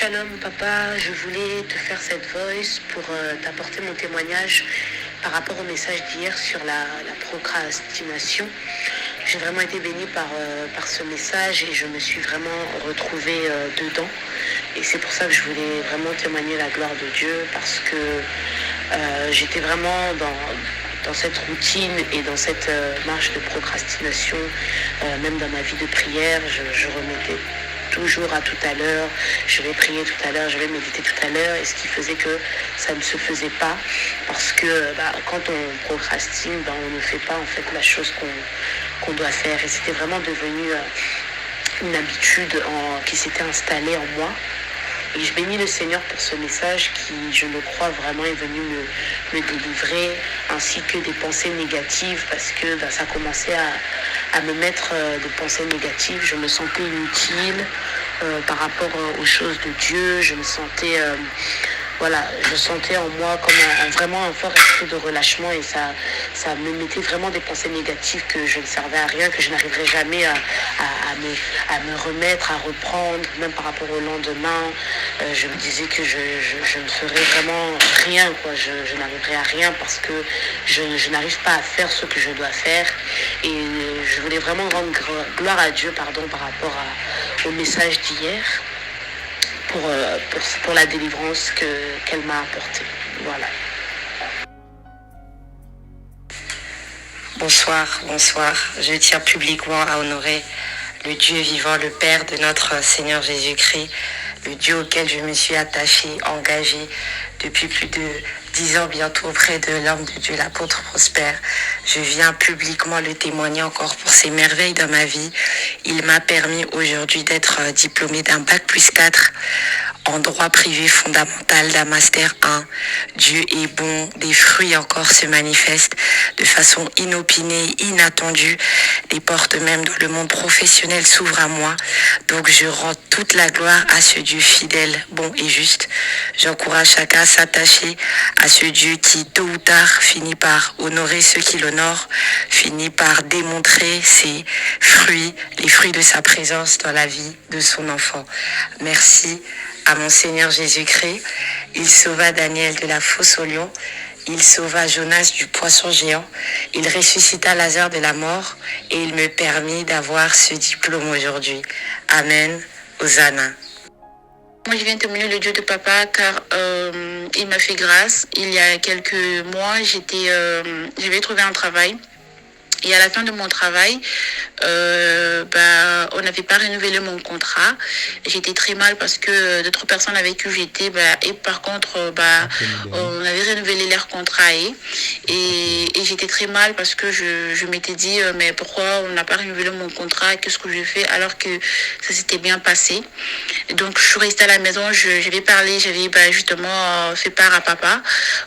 Shalom papa, je voulais te faire cette voice pour t'apporter mon témoignage par rapport au message d'hier sur la procrastination. J'ai vraiment été bénie par ce message et je me suis vraiment retrouvée dedans. Et c'est pour ça que je voulais vraiment témoigner la gloire de Dieu parce que j'étais vraiment dans cette routine et dans cette marche de procrastination, même dans ma vie de prière, je remettais toujours à tout à l'heure, je vais prier tout à l'heure, je vais méditer tout à l'heure, et ce qui faisait que ça ne se faisait pas, parce que quand on procrastine, on ne fait pas en fait la chose qu'on doit faire, et c'était vraiment devenu une habitude qui s'était installée en moi. Et je bénis le Seigneur pour ce message qui, je le crois vraiment, est venu me délivrer, ainsi que des pensées négatives, parce que ça commençait à me mettre des pensées négatives. Je me sentais inutile par rapport aux choses de Dieu. Je me sentais, je sentais en moi comme vraiment un fort esprit de relâchement, et ça me mettait vraiment des pensées négatives que je ne servais à rien, que je n'arriverais jamais à me remettre, à reprendre, même par rapport au lendemain. Je me disais que je ne ferais vraiment rien, quoi. Je n'arriverai à rien parce que je n'arrive pas à faire ce que je dois faire. Et je voulais vraiment rendre gloire à Dieu, par rapport au message d'hier, pour la délivrance qu'elle m'a apportée. Voilà. Bonsoir. Je tiens publiquement à honorer le Dieu vivant, le Père de notre Seigneur Jésus-Christ, le Dieu auquel je me suis attachée, engagée depuis plus de 10 ans bientôt auprès de l'homme de Dieu, l'apôtre Prosper. Je viens publiquement le témoigner encore pour ses merveilles dans ma vie. Il m'a permis aujourd'hui d'être diplômée d'un bac+4 en droit privé fondamental, d'un master 1. Dieu est bon, des fruits encore se manifestent de façon inopinée, inattendue. Les portes même dans le monde professionnel s'ouvrent à moi. Donc je rends toute la gloire à ce Dieu fidèle, bon et juste. J'encourage chacun à s'attacher à ce Dieu qui, tôt ou tard, finit par honorer ceux qui l'honorent, finit par démontrer ses fruits, les fruits de sa présence dans la vie de son enfant. Merci à mon Seigneur Jésus-Christ. Il sauva Daniel de la fosse au lion. Il sauva Jonas du poisson géant. Il ressuscita Lazare de la mort et il me permit d'avoir ce diplôme aujourd'hui. Amen. Hosanna. Moi, je viens témoigner le Dieu de papa car il m'a fait grâce. Il y a quelques mois, j'avais trouvé un travail. Et à la fin de mon travail, on n'avait pas renouvelé mon contrat. J'étais très mal parce que d'autres personnes avec qui j'étais, et par contre, on avait renouvelé leur contrat et j'étais très mal parce que je m'étais dit, mais pourquoi on n'a pas renouvelé mon contrat? Qu'est-ce que je fais alors que ça s'était bien passé? Et donc, je suis restée à la maison, j'avais parlé, j'avais justement fait part à papa.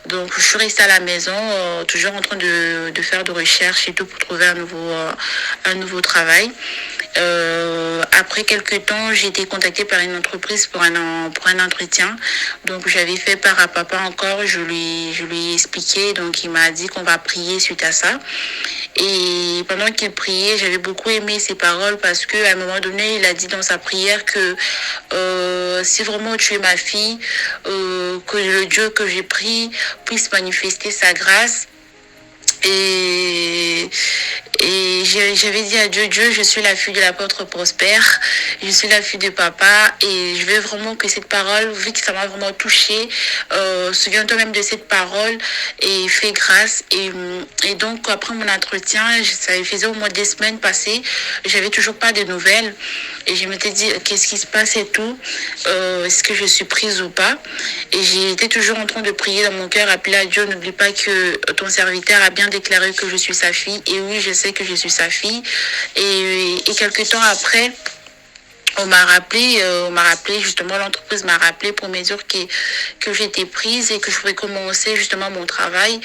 Donc, je suis restée à la maison, toujours en train de faire de recherches et tout pour trouver un nouveau travail. Après quelques temps, j'ai été contactée par une entreprise pour un entretien. Donc, j'avais fait part à papa encore, je lui ai expliqué. Donc, il m'a dit qu'on va prier suite à ça. Et pendant qu'il priait, j'avais beaucoup aimé ses paroles parce qu'à un moment donné, il a dit dans sa prière que si vraiment tu es ma fille, que le Dieu que j'ai pris puisse manifester sa grâce. Et j'avais dit à Dieu, je suis la fille de l'apôtre Prosper, je suis la fille de papa et je veux vraiment que cette parole, vu que ça m'a vraiment touchée, souviens-toi même de cette parole et fais grâce. Et donc, après mon entretien, ça faisait au moins 2 semaines passées, j'avais toujours pas de nouvelles et je m'étais dit, qu'est-ce qui se passe et tout, est-ce que je suis prise ou pas? Et j'étais toujours en train de prier dans mon cœur, appeler à Dieu, n'oublie pas que ton serviteur a bien déclaré que je suis sa fille. Et oui, je sais que je suis sa fille. Et quelques temps après, on m'a rappelé justement, l'entreprise m'a rappelé pour me dire que j'étais prise et que je pouvais commencer justement mon travail.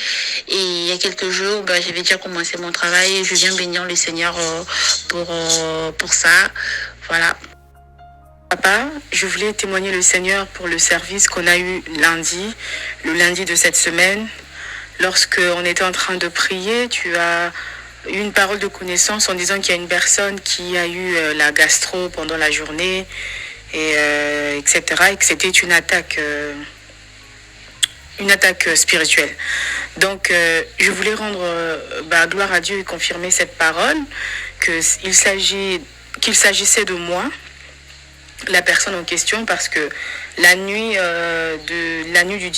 Et il y a quelques jours, j'avais déjà commencé mon travail et je viens bénir le Seigneur pour ça. Voilà. Papa, je voulais témoigner le Seigneur pour le service qu'on a eu le lundi de cette semaine. Lorsque on était en train de prier, tu as eu une parole de connaissance en disant qu'il y a une personne qui a eu la gastro pendant la journée et etc. Et que c'était une attaque spirituelle. Donc, je voulais rendre gloire à Dieu et confirmer cette parole, qu'il s'agissait de moi, la personne en question, parce que la nuit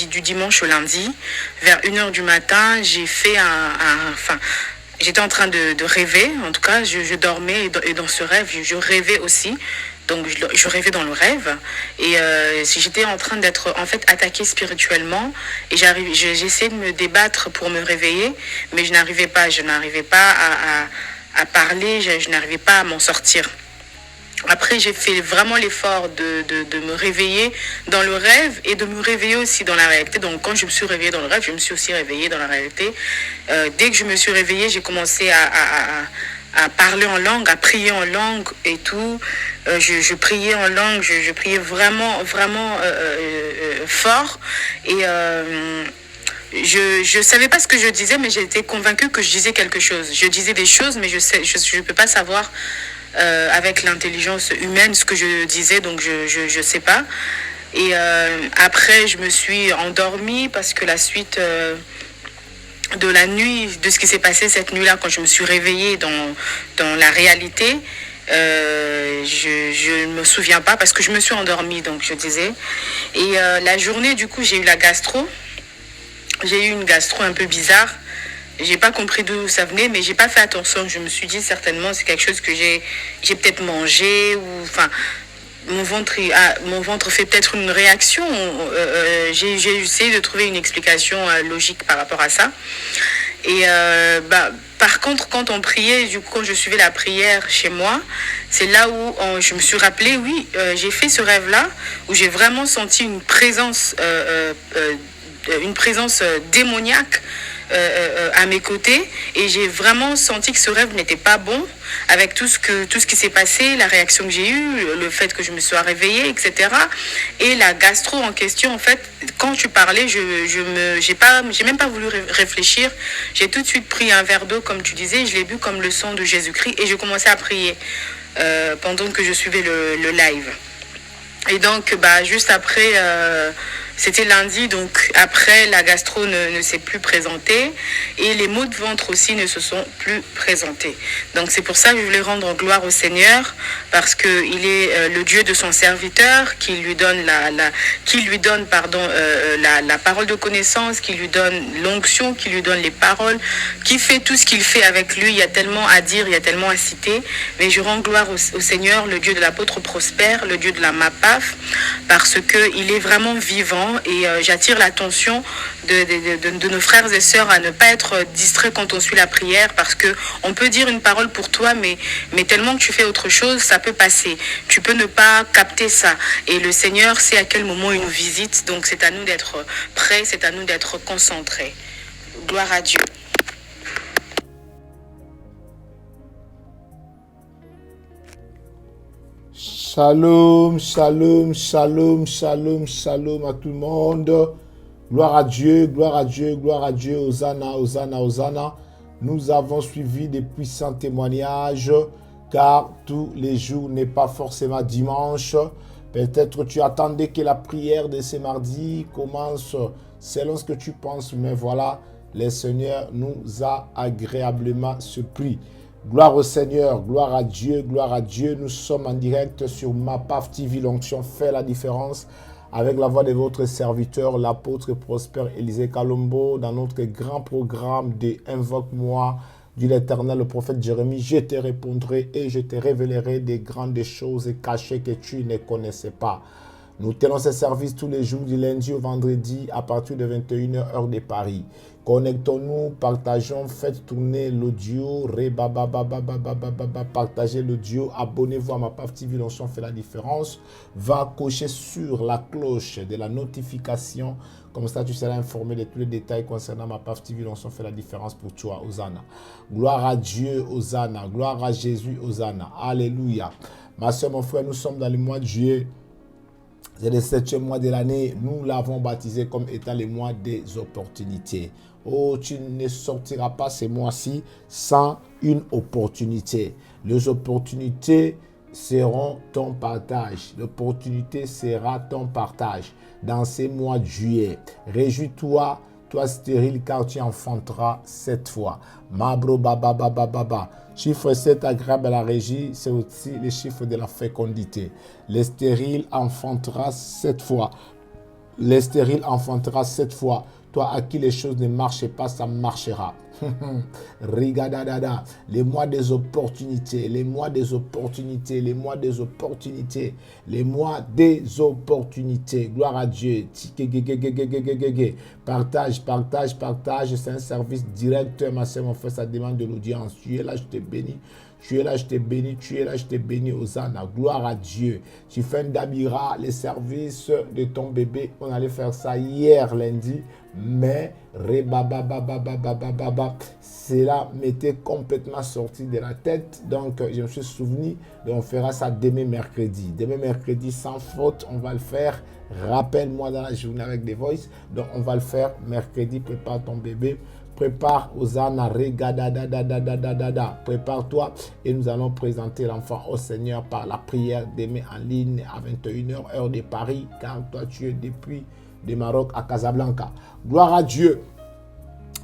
du dimanche au lundi, vers 1h du matin, j'ai fait j'étais en train de rêver, en tout cas, je dormais et dans ce rêve, je rêvais aussi. Donc, je rêvais dans le rêve et j'étais en train d'être en fait attaquée spirituellement et j'essayais de me débattre pour me réveiller, mais je n'arrivais pas à parler, je n'arrivais pas à m'en sortir. Après, j'ai fait vraiment l'effort de me réveiller dans le rêve et de me réveiller aussi dans la réalité. Donc, quand je me suis réveillée dans le rêve, je me suis aussi réveillée dans la réalité. Dès que je me suis réveillée, j'ai commencé à parler en langue, à prier en langue et tout. Je priais en langue, je priais vraiment, vraiment fort. Et je savais pas ce que je disais, mais j'étais convaincue que je disais quelque chose. Je disais des choses, mais je peux pas savoir avec l'intelligence humaine ce que je disais, donc je sais pas. Et après, je me suis endormie parce que la suite de la nuit, de ce qui s'est passé cette nuit-là, quand je me suis réveillée dans la réalité, je ne me souviens pas parce que je me suis endormie, donc je disais. Et la journée, du coup, j'ai eu la gastro. J'ai eu une gastro un peu bizarre. J'ai pas compris d'où ça venait, mais j'ai pas fait attention. Je me suis dit certainement c'est quelque chose que j'ai peut-être mangé ou enfin mon ventre fait peut-être une réaction. J'ai essayé de trouver une explication logique par rapport à ça. Et par contre, quand on priait, du coup, quand je suivais la prière chez moi, c'est là où je me suis rappelé, oui, j'ai fait ce rêve-là où j'ai vraiment senti une présence démoniaque à mes côtés et j'ai vraiment senti que ce rêve n'était pas bon avec tout ce qui s'est passé, la réaction que j'ai eue, le fait que je me sois réveillée, etc. Et la gastro en question, en fait, quand tu parlais, j'ai même pas voulu réfléchir. J'ai tout de suite pris un verre d'eau, comme tu disais, je l'ai bu comme le sang de Jésus-Christ et j'ai commencé à prier pendant que je suivais le live. Et donc, juste après, c'était lundi, donc après, la gastro ne s'est plus présentée et les maux de ventre aussi ne se sont plus présentés. Donc, c'est pour ça que je voulais rendre gloire au Seigneur parce qu'il est le Dieu de son serviteur, qui lui donne la parole de connaissance, qui lui donne l'onction, qui lui donne les paroles, qui fait tout ce qu'il fait avec lui. Il y a tellement à dire, il y a tellement à citer. Mais je rends gloire au Seigneur, le Dieu de l'apôtre Prosper, le Dieu de la MAPAF, parce qu'il est vraiment vivant. Et j'attire l'attention de nos frères et sœurs à ne pas être distraits quand on suit la prière parce que on peut dire une parole pour toi mais tellement que tu fais autre chose, ça peut passer. Tu peux ne pas capter ça. Et le Seigneur sait à quel moment il nous visite. Donc c'est à nous d'être prêts, c'est à nous d'être concentrés. Gloire à Dieu. Shalom, shalom, shalom, shalom, shalom à tout le monde. Gloire à Dieu, gloire à Dieu, gloire à Dieu. Hosanna, Hosanna, Hosanna. Nous avons suivi des puissants témoignages car tous les jours n'est pas forcément dimanche. Peut-être tu attendais que la prière de ce mardi commence selon ce que tu penses, mais voilà, le Seigneur nous a agréablement surpris. Gloire au Seigneur, gloire à Dieu, gloire à Dieu. Nous sommes en direct sur MAPAF TV. L'onction fait la différence avec la voix de votre serviteur, l'apôtre Prosper Élisée Kalombo, dans notre grand programme de Invoque-moi, dit l'Éternel, le prophète Jérémie. Je te répondrai et je te révélerai des grandes choses cachées que tu ne connaissais pas. Nous tenons ce service tous les jours du lundi au vendredi à partir de 21h heure de Paris. Connectons-nous, partageons, faites tourner l'audio, partagez l'audio, abonnez-vous à MAPAF TV, l'onction fait la différence. Va cocher sur la cloche de la notification, comme ça tu seras informé de tous les détails concernant MAPAF TV, l'onction fait la différence pour toi, Hosanna. Gloire à Dieu, Hosanna, gloire à Jésus, Hosanna, alléluia. Ma soeur, mon frère, nous sommes dans le mois de juillet. C'est le 7e mois de l'année. Nous l'avons baptisé comme étant le mois des opportunités. Oh, tu ne sortiras pas ce mois-ci sans une opportunité. Les opportunités seront ton partage. L'opportunité sera ton partage dans ces mois de juillet. Réjouis-toi, toi stérile, car tu enfanteras 7 fois. Mabro baba baba baba. Chiffre 7 agréable à la régie, c'est aussi le chiffre de la fécondité. Les stériles enfantera 7 fois. Les stériles enfantera 7 fois. Toi à qui les choses ne marchent pas, ça marchera. Rigadadada. Les mois des opportunités, les mois des opportunités, les mois des opportunités, les mois des opportunités. Gloire à Dieu. Partage, partage, partage. C'est un service direct, ma soeur, mon frère, ça demande de l'audience. Tu es là, je te bénis. Tu es là, je te bénis. Tu es là, je te bénis. Hosanna. Gloire à Dieu. Tu fais un Dabira, les services de ton bébé. On allait faire ça hier, lundi. Mais, cela m'était complètement sorti de la tête. Donc, je me suis souvenu. On fera ça demain mercredi. Demain mercredi, sans faute, on va le faire. Rappelle-moi dans la journée avec des voices. Donc, on va le faire mercredi. Prépare ton bébé. Prépare Hosanna, prépare-toi et nous allons présenter l'enfant au Seigneur par la prière demain en ligne à 21h, heure de Paris, car toi tu es depuis de Maroc à Casablanca. Gloire à Dieu.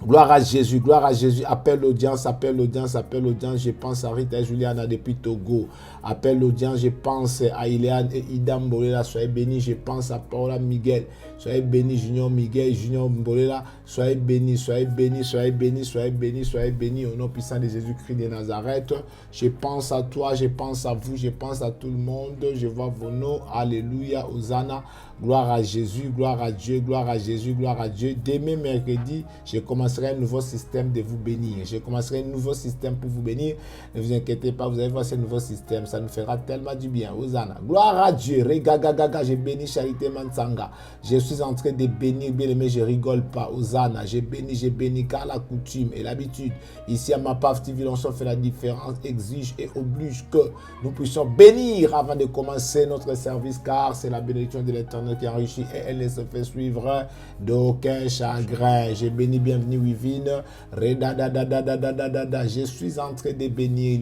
Gloire à Jésus, gloire à Jésus. Appelle l'audience, appelle l'audience, appelle l'audience. Je pense à Rita et Juliana depuis Togo. Appelle l'audience, je pense à Iléane et Ida Mbolela. Soyez bénis. Je pense à Paula Miguel. Soyez bénis, Junior Miguel, Junior Mbolela. Soyez bénis, soyez bénis, soyez bénis, soyez bénis, soyez bénis. Au nom puissant de Jésus-Christ de Nazareth. Je pense à toi, je pense à vous, je pense à tout le monde. Je vois vos noms. Alléluia, Hosanna. Gloire à Jésus, gloire à Dieu, gloire à Jésus, gloire à Dieu. Demain mercredi, je commencerai un nouveau système de vous bénir. Je commencerai un nouveau système pour vous bénir. Ne vous inquiétez pas, vous allez voir ce nouveau système. Ça nous fera tellement du bien. Hosanna. Gloire à Dieu. Regagagaga, je bénis Charité Mansanga. Je suis en train de bénir, bien aimé, je rigole pas. Hosanna. Je bénis, car la coutume et l'habitude. Ici à ma PAF TV, l'on fait la différence, exige et oblige que nous puissions bénir avant de commencer notre service, car c'est la bénédiction de l'Éternel qui enrichit et elle ne se fait suivre d'aucun chagrin. Je bénis, bienvenue Wivine. Je suis en train de bénir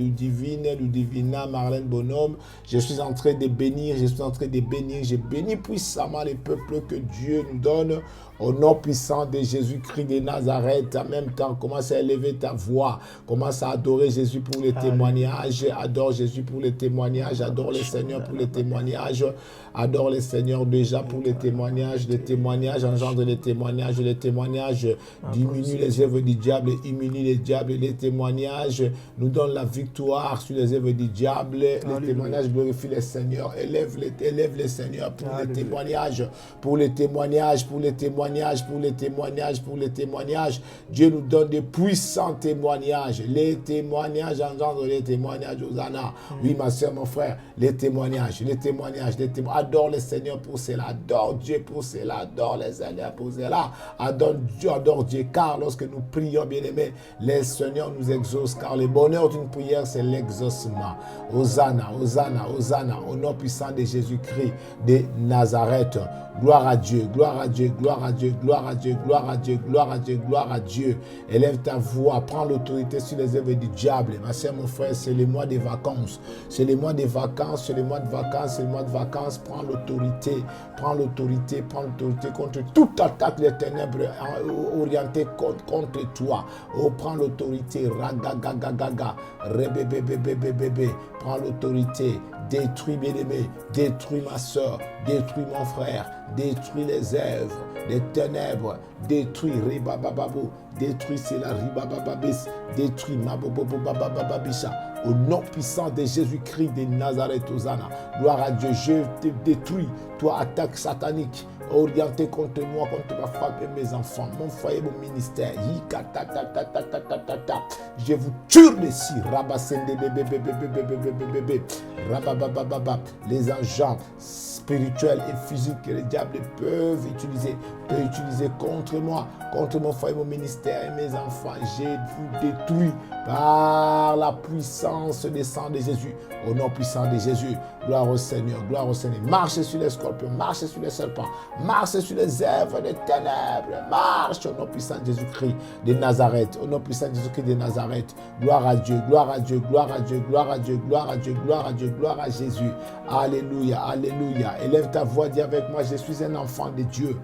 Ludivina, Marlène Bonhomme. Je suis en train de bénir, je bénis puissamment les peuples que Dieu nous donne. Au nom puissant de Jésus-Christ de Nazareth, en même temps, commence à élever ta voix. Commence à adorer Jésus pour les témoignages. Adore Jésus pour les témoignages. Adore le Seigneur pour les témoignages. Adore le Seigneur déjà pour les témoignages. Les témoignages engendrent les témoignages. Les témoignages diminuent les œuvres du diable et humilient les diables. Les témoignages nous donnent la victoire sur les œuvres du diable. Les témoignages glorifient le Seigneur. Élève les Seigneurs pour les témoignages. Pour les témoignages, pour les témoignages. Pour les témoignages. Dieu nous donne de puissants témoignages. Les témoignages engendrent les témoignages. Hosanna. Oui, ma soeur, mon frère, les témoignages. Adore le Seigneur pour cela. Adore Dieu pour cela. Adore le Seigneur pour cela. Adore Dieu. Car lorsque nous prions, bien aimés, le Seigneur nous exauce. Car le bonheur d'une prière, c'est l'exaucement. Hosanna, Hosanna, Hosanna. Au nom puissant de Jésus-Christ de Nazareth. Gloire à Dieu, gloire à Dieu, gloire à Dieu, gloire à Dieu, gloire à Dieu, gloire à Dieu, gloire à Dieu. Élève ta voix, prends l'autorité sur les œuvres du diable. Ma soeur, mon frère, c'est le mois des vacances. C'est le mois des vacances, c'est le mois de vacances, c'est le mois de vacances. Prends l'autorité contre toute attaque des ténèbres orientée contre toi. Oh, prends l'autorité. Ragagagaga, rebébébébébébé. Prends l'autorité. Détruis, bien-aimé, détruis ma soeur, détruis mon frère, détruis les œuvres des ténèbres, détruis Ribabababo, détruis Sela Ribabababis, détruis Mabobobabababisha. Au nom puissant de Jésus-Christ de Nazareth, Hosanna. Gloire à Dieu, je te détruis, toi attaque satanique, orienté contre moi, contre ma femme et mes enfants, mon foyer, mon ministère. Je vous tue ici. Les agents spirituels et physiques que les diables peuvent utiliser contre moi, contre mon foyer, mon ministère et mes enfants. Je vous détruis par la puissance puissance des sangs de Jésus. Au nom puissant de Jésus, gloire au Seigneur, gloire au Seigneur. Marche sur les scorpions, marche sur les serpents, marche sur les œuvres des ténèbres, marche au nom puissant de Jésus-Christ de Nazareth, au nom puissant de Jésus-Christ de Nazareth. Gloire à Dieu, gloire à Dieu, gloire à Dieu, gloire à Dieu, gloire à Dieu, gloire à Dieu, gloire à Jésus. Alléluia, alléluia. Élève ta voix, dis avec moi, je suis un enfant de Dieu.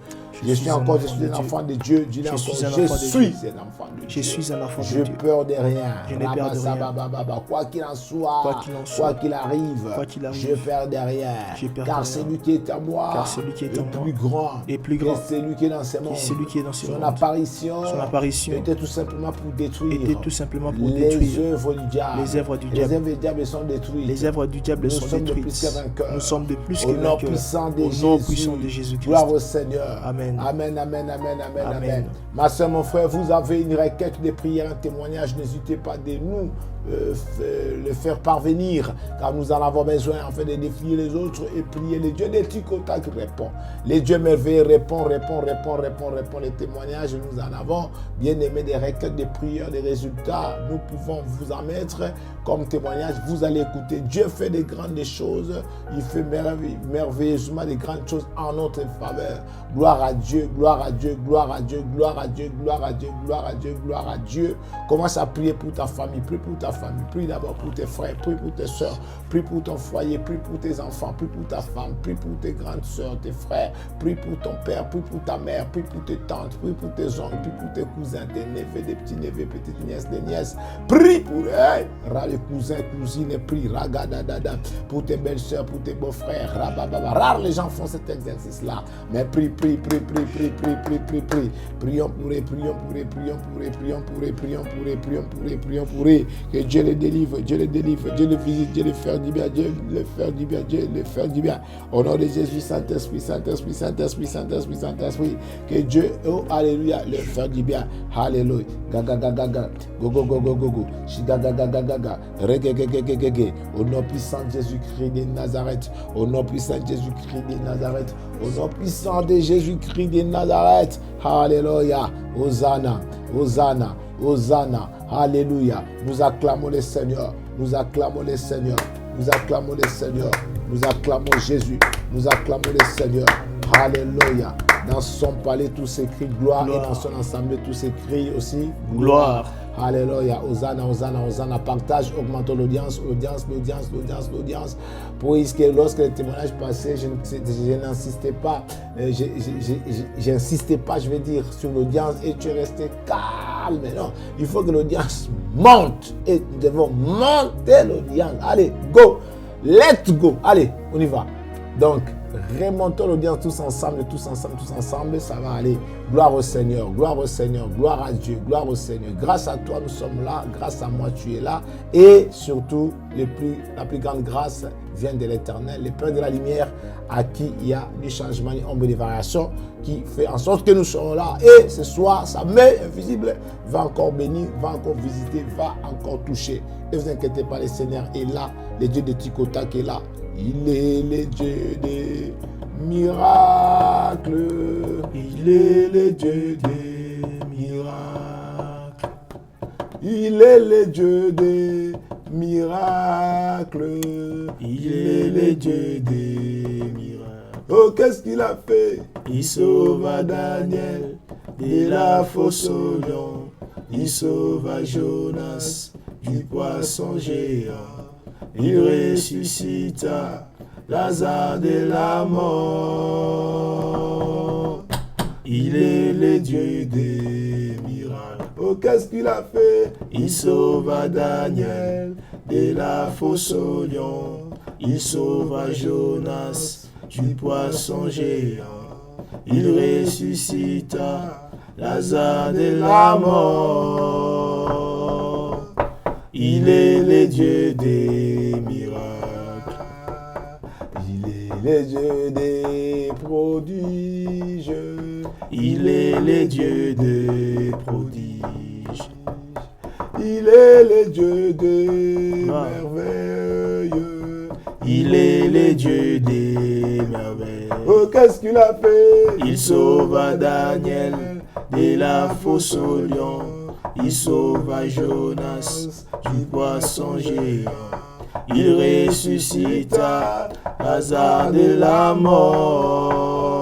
Je suis un enfant de Dieu. Dis encore, je suis un enfant de Dieu. Je suis un enfant de Dieu. Dieu. Je peur de rien. Je n'ai peur de rien. Quoi qu'il en soit, quoi qu'il arrive, je perds de rien. Car celui qui est à moi est plus grand que celui qui est dans ce monde. Son apparition était tout simplement pour détruire les œuvres du diable. Les œuvres du diable sont détruites. Les œuvres du diable sont détruites. Nous sommes de plus que vainqueurs. Au nom puissant de Jésus-Christ. Gloire au Seigneur. Amen. Amen, amen, amen, amen, amen. Ma soeur, mon frère, vous avez une requête de prière, un témoignage, n'hésitez pas de nous le faire parvenir, car nous en avons besoin afin de défier les autres et prier. Les dieux des Tikota qui répond. Les dieux merveilleux répond les témoignages. Nous en avons bien aimé des requêtes de prière, des résultats. Nous pouvons vous en mettre comme témoignage. Vous allez écouter. Dieu fait des grandes choses. Il fait merveilleusement des grandes choses en notre faveur. Gloire à Dieu, gloire à Dieu, gloire à Dieu, gloire à Dieu, gloire à Dieu, gloire à Dieu, gloire à Dieu. Commence à prier pour ta famille, prie pour ta famille, prie d'abord pour tes frères, prie pour tes soeurs, prie pour ton foyer, prie pour tes enfants, prie pour ta femme, prie pour tes grandes soeurs, tes frères, prie pour ton père, prie pour ta mère, prie pour tes tantes, prie pour tes oncles, prie pour tes cousins, tes neveux, des petits-neveux, petites nièces, des nièces, prie pour eux, les cousins, cousines, prie, ragadadada, pour tes belles-sœurs, pour tes beaux-frères, rabababa. Rare les gens font cet exercice-là, mais prie, prions pour eux, que Dieu les délivre, Dieu les visite, Dieu les fait du bien, Dieu les fait du bien. Au nom de Jésus, Saint-Esprit, que Dieu, oh alléluia, les fait du bien. Alléluia. Gaga gaga gaga, go go go go go go, shigaga gaga gaga, regegegegege. Au nom puissant de Jésus-Christ de Nazareth, au nom puissant de Jésus-Christ de Nazareth, au nom puissant de Jésus-Christ de Nazareth. Alléluia. Hosanna, Hosanna, Hosanna. Alléluia. Nous acclamons le Seigneur. Nous acclamons le Seigneur. Nous acclamons le Seigneur. Nous acclamons Jésus. Nous acclamons le Seigneur. Alléluia. Dans son palais, tous ces cris gloire. Et dans son ensemble, tous ces cris aussi gloire. Alléluia. Hosanna, Hosanna, Hosanna. Partage, augmentons l'audience. Pour que lorsque les témoignages passaient, je n'insistais pas. J'insistais pas, je vais dire, sur l'audience et tu es resté calme. Non, il faut que l'audience monte. Et nous devons monter l'audience. Allez, go. Let's go. Allez, on y va. Donc, remontons l'audience tous ensemble, ça va aller. Gloire au Seigneur, gloire à Dieu, gloire au Seigneur. Grâce à toi, nous sommes là, grâce à moi, tu es là. Et surtout, la plus grande grâce vient de l'Éternel, le Père de la lumière, à qui il y a du changement, une ombre de variation, qui fait en sorte que nous sommes là. Et ce soir, sa main invisible va encore bénir, va encore visiter, va encore toucher. Ne vous inquiétez pas, le Seigneur est là, le Dieu de Tikota qui est là. Il est le Dieu des miracles. Il est le Dieu des miracles. Il est le Dieu des miracles. Il est le Dieu des miracles. Oh, qu'est-ce qu'il a fait? Il sauva Daniel de la fosse au lion. Il sauva Jonas du poisson géant. Il ressuscita Lazare de la mort. Il est le Dieu des miracles. Oh, qu'est-ce qu'il a fait? Il sauva Daniel de la fosse au lion. Il sauva Jonas du poisson géant. Il ressuscita Lazare de la mort. Il est le Dieu des miracles. Il est le Dieu des prodiges. Il est le Dieu des prodiges. Il est le Dieu des merveilleux. Il est le Dieu des merveilles. Oh, qu'est-ce qu'il a fait? Il sauva Daniel de la fosse au lion. Il sauva Jonas du poisson géant. Il ressuscita Lazare de la mort.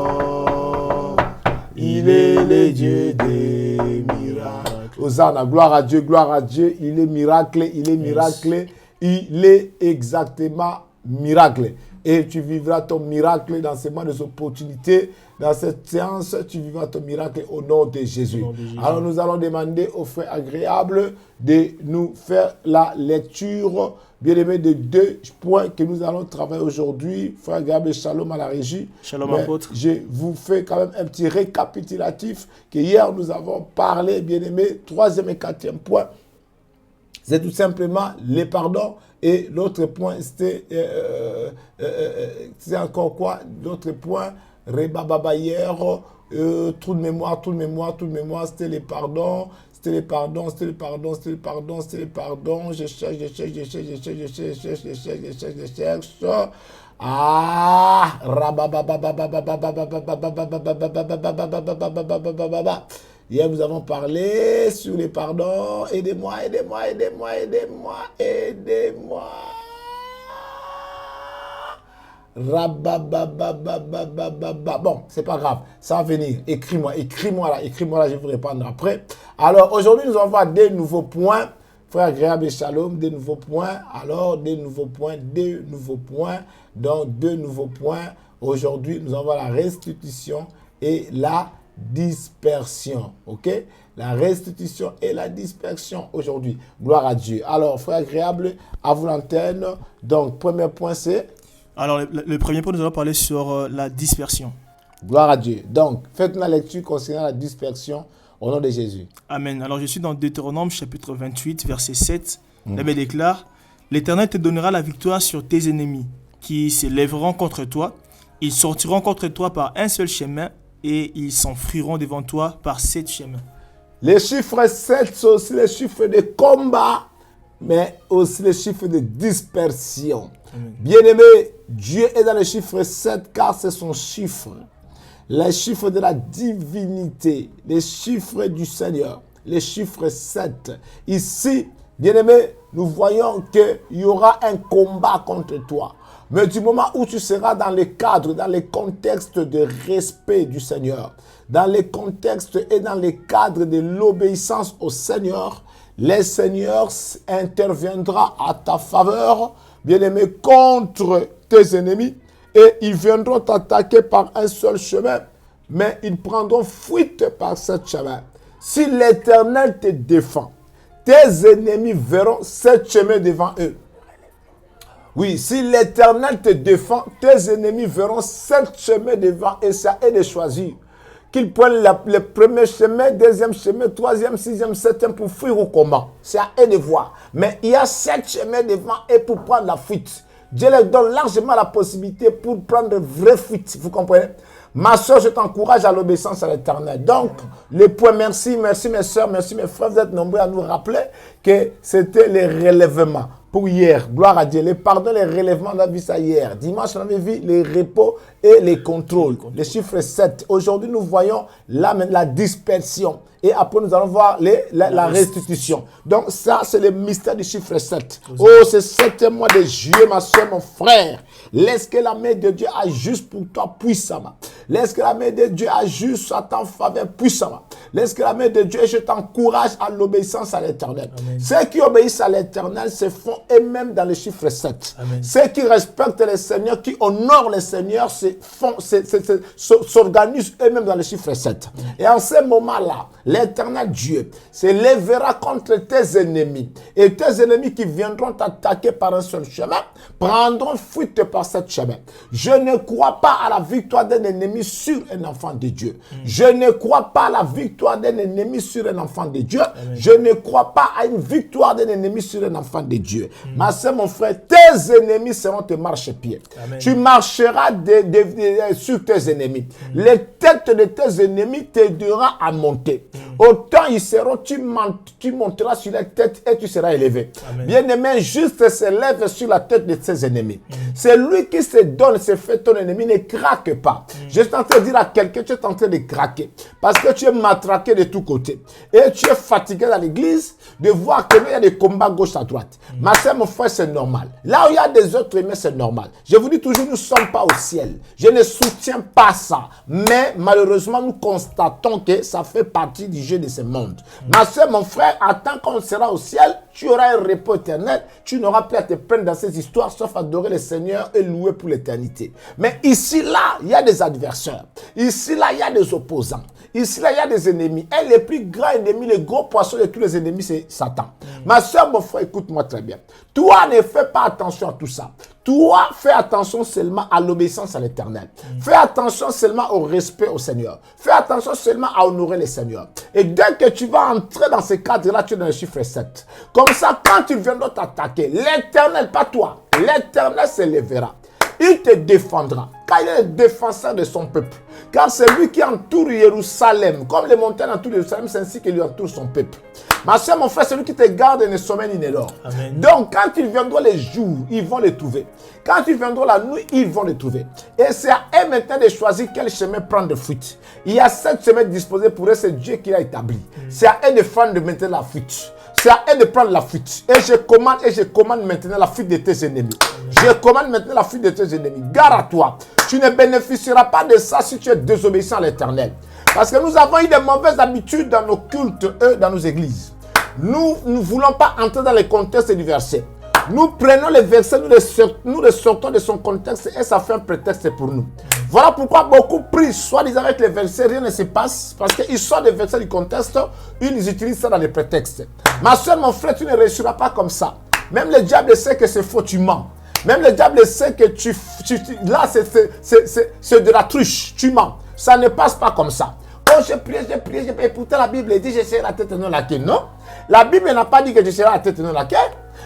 Il est le Dieu des miracles. Hosanna, gloire à Dieu, gloire à Dieu. Il est miracle, il est miracle. Il est exactement miracle. Et tu vivras ton miracle dans ces moments de opportunités. Dans cette séance, tu vivras ton miracle au nom de Jésus. Alors nous allons demander aux frères agréables de nous faire la lecture, bien aimé, de 2 points que nous allons travailler aujourd'hui. Frère agréable, shalom à la régie. Shalom apôtre. Je vous fais quand même un petit récapitulatif que hier nous avons parlé, bien aimé, 3e et 4e point. C'est tout simplement les pardons. Et l'autre point, c'était c'est encore quoi? L'autre point, Rebababa hier, trou de mémoire, c'était les pardons. Je cherche. Ah, hier, nous avons parlé sur les pardons. Aidez-moi. Bon, c'est pas grave, ça va venir. Écris-moi là, je vais vous répondre après. Alors, aujourd'hui, nous allons voir des nouveaux points. Frère agréable et shalom, des nouveaux points. Alors, des nouveaux points. Donc, 2 nouveaux points. Aujourd'hui, nous allons voir la restitution et la dispersion. Ok? La restitution et la dispersion aujourd'hui. Gloire à Dieu. Alors, frère agréable, à vous l'antenne. Donc, premier point, c'est... Alors, le premier point, nous allons parler sur la dispersion. Gloire à Dieu. Donc, faites la lecture concernant la dispersion au nom de Jésus. Amen. Alors, je suis dans Deutéronome, chapitre 28, verset 7. La Bible déclare, « L'Éternel te donnera la victoire sur tes ennemis, qui s'élèveront contre toi. Ils sortiront contre toi par un seul chemin, et ils s'enfuiront devant toi par 7 chemins. » Les chiffres 7 sont aussi les chiffres de combat, mais aussi les chiffres de dispersion. Bien-aimé, Dieu est dans le chiffre 7 car c'est son chiffre. Les chiffres de la divinité, les chiffres du Seigneur, les chiffres 7. Ici, bien-aimé, nous voyons qu'il y aura un combat contre toi. Mais du moment où tu seras dans le cadre, dans les contextes de respect du Seigneur, dans les contextes et dans les cadres de l'obéissance au Seigneur, le Seigneur interviendra à ta faveur, bien-aimé, contre tes ennemis, et ils viendront t'attaquer par un seul chemin, mais ils prendront fuite par ce chemin. Si l'Éternel te défend, tes ennemis verront ce chemin devant eux. Oui, si l'Éternel te défend, tes ennemis verront ce chemin devant eux. C'est à eux de choisir. Qu'ils prennent le premier chemin, deuxième chemin, troisième, sixième, septième pour fuir ou comment. C'est à eux de voir. Mais il y a 7 chemins devant eux pour prendre la fuite. Dieu leur donne largement la possibilité pour prendre de vraies fuites. Vous comprenez? Ma soeur, je t'encourage à l'obéissance à l'Éternel. Donc, les points, merci mes soeurs, merci mes frères, vous êtes nombreux à nous rappeler que c'était les relèvements. Pour hier, gloire à Dieu, les pardons, les relèvements, on a vu ça hier. Dimanche, on avait vu les repos et les contrôles. Les chiffres 7. Aujourd'hui, nous voyons la dispersion. Et après, nous allons voir la restitution. Donc, ça, c'est le mystère du chiffre 7. Oh, c'est 7 mois de juillet, ma soeur, mon frère. Laisse que la main de Dieu agisse pour toi puissamment. Laisse que la main de Dieu agisse à ta faveur puissamment. Laisse que la main de Dieu, et je t'encourage à l'obéissance à l'Éternel. Ceux qui obéissent à l'Éternel se font eux-mêmes dans le chiffre 7. Amen. Ceux qui respectent le Seigneur, qui honorent le Seigneur, s'organisent eux-mêmes dans le chiffre 7. Amen. Et en ce moment-là, l'Éternel Dieu se lèvera contre tes ennemis. Et tes ennemis qui viendront t'attaquer par un seul chemin, prendront fuite par ce chemin. Je ne crois pas à la victoire d'un ennemi sur un enfant de Dieu. Je ne crois pas à la victoire d'un ennemi sur un enfant de Dieu. Amen. Je ne crois pas à une victoire d'un ennemi sur un enfant de Dieu. Ma soeur, mon frère, tes ennemis seront tes marchepieds. Tu marcheras sur tes ennemis. Les têtes de tes ennemis t'aideront à monter. Autant ils seront, tu monteras sur la tête et tu seras élevé. Bien-aimé, juste se lève sur la tête de ses ennemis. C'est lui qui se donne, se fait ton ennemi, ne craque pas. Je suis en train de dire à quelqu'un, tu es en train de craquer. Parce que tu es maltraité traqué de tous côtés. Et tu es fatigué dans l'église de voir qu'il y a des combats gauche à droite. Ma soeur, mon frère, c'est normal. Là où il y a des autres humains, c'est normal. Je vous dis toujours, nous ne sommes pas au ciel. Je ne soutiens pas ça. Mais malheureusement, nous constatons que ça fait partie du jeu de ce monde. Ma soeur, mon frère, attends qu'on sera au ciel, tu auras un repos éternel. Tu n'auras plus à te prendre dans ces histoires, sauf adorer le Seigneur et louer pour l'éternité. Mais ici, là, il y a des adversaires. Ici, là, il y a des opposants. Ici, là, il y a des ennemis. Et le plus grand ennemi, le gros poisson de tous les ennemis, c'est Satan. Ma soeur, mon frère, écoute-moi très bien. Toi, ne fais pas attention à tout ça. Toi, fais attention seulement à l'obéissance à l'Éternel. Fais attention seulement au respect au Seigneur. Fais attention seulement à honorer le Seigneur. Et dès que tu vas entrer dans ce cadre-là, tu es dans le chiffre 7. Comme ça, quand tu viendras t'attaquer, l'Éternel, pas toi, l'Éternel se lèvera. Il te défendra, car il est le défenseur de son peuple. Car c'est lui qui entoure Jérusalem. Comme les montagnes entourent Jérusalem, c'est ainsi qu'il lui entoure son peuple. Ma soeur, mon frère, c'est lui qui te garde et ne sommeille ni ne dort. Donc, quand ils viendront les jours, ils vont les trouver. Quand ils viendront la nuit, ils vont les trouver. Et c'est à eux maintenant de choisir quel chemin prendre de fuite. Il y a 7 chemins disposés pour eux, c'est Dieu qui l'a établi. C'est à eux de prendre maintenant la fuite. C'est à eux de prendre la fuite. Et je commande maintenant la fuite de tes ennemis. Je commande maintenant la fuite de tes ennemis. Gare à toi. Tu ne bénéficieras pas de ça si tu es désobéissant à l'Éternel. Parce que nous avons eu des mauvaises habitudes dans nos cultes et dans nos églises. Nous ne voulons pas entrer dans le contexte du verset. Nous prenons les versets, nous les sortons de son contexte et ça fait un prétexte pour nous. Voilà pourquoi beaucoup prient, soi-disant avec les versets, rien ne se passe. Parce qu'ils sortent des versets du contexte, ils utilisent ça dans les prétextes. Ma soeur, mon frère, tu ne réussiras pas comme ça. Même le diable sait que c'est faux, tu mens. Même le diable sait que là, c'est de la truche, tu mens. Ça ne passe pas comme ça. Oh, j'ai prié, et pourtant la Bible dit je serai la tête et non la queue. Non, la Bible n'a pas dit que je serai la tête et non la queue.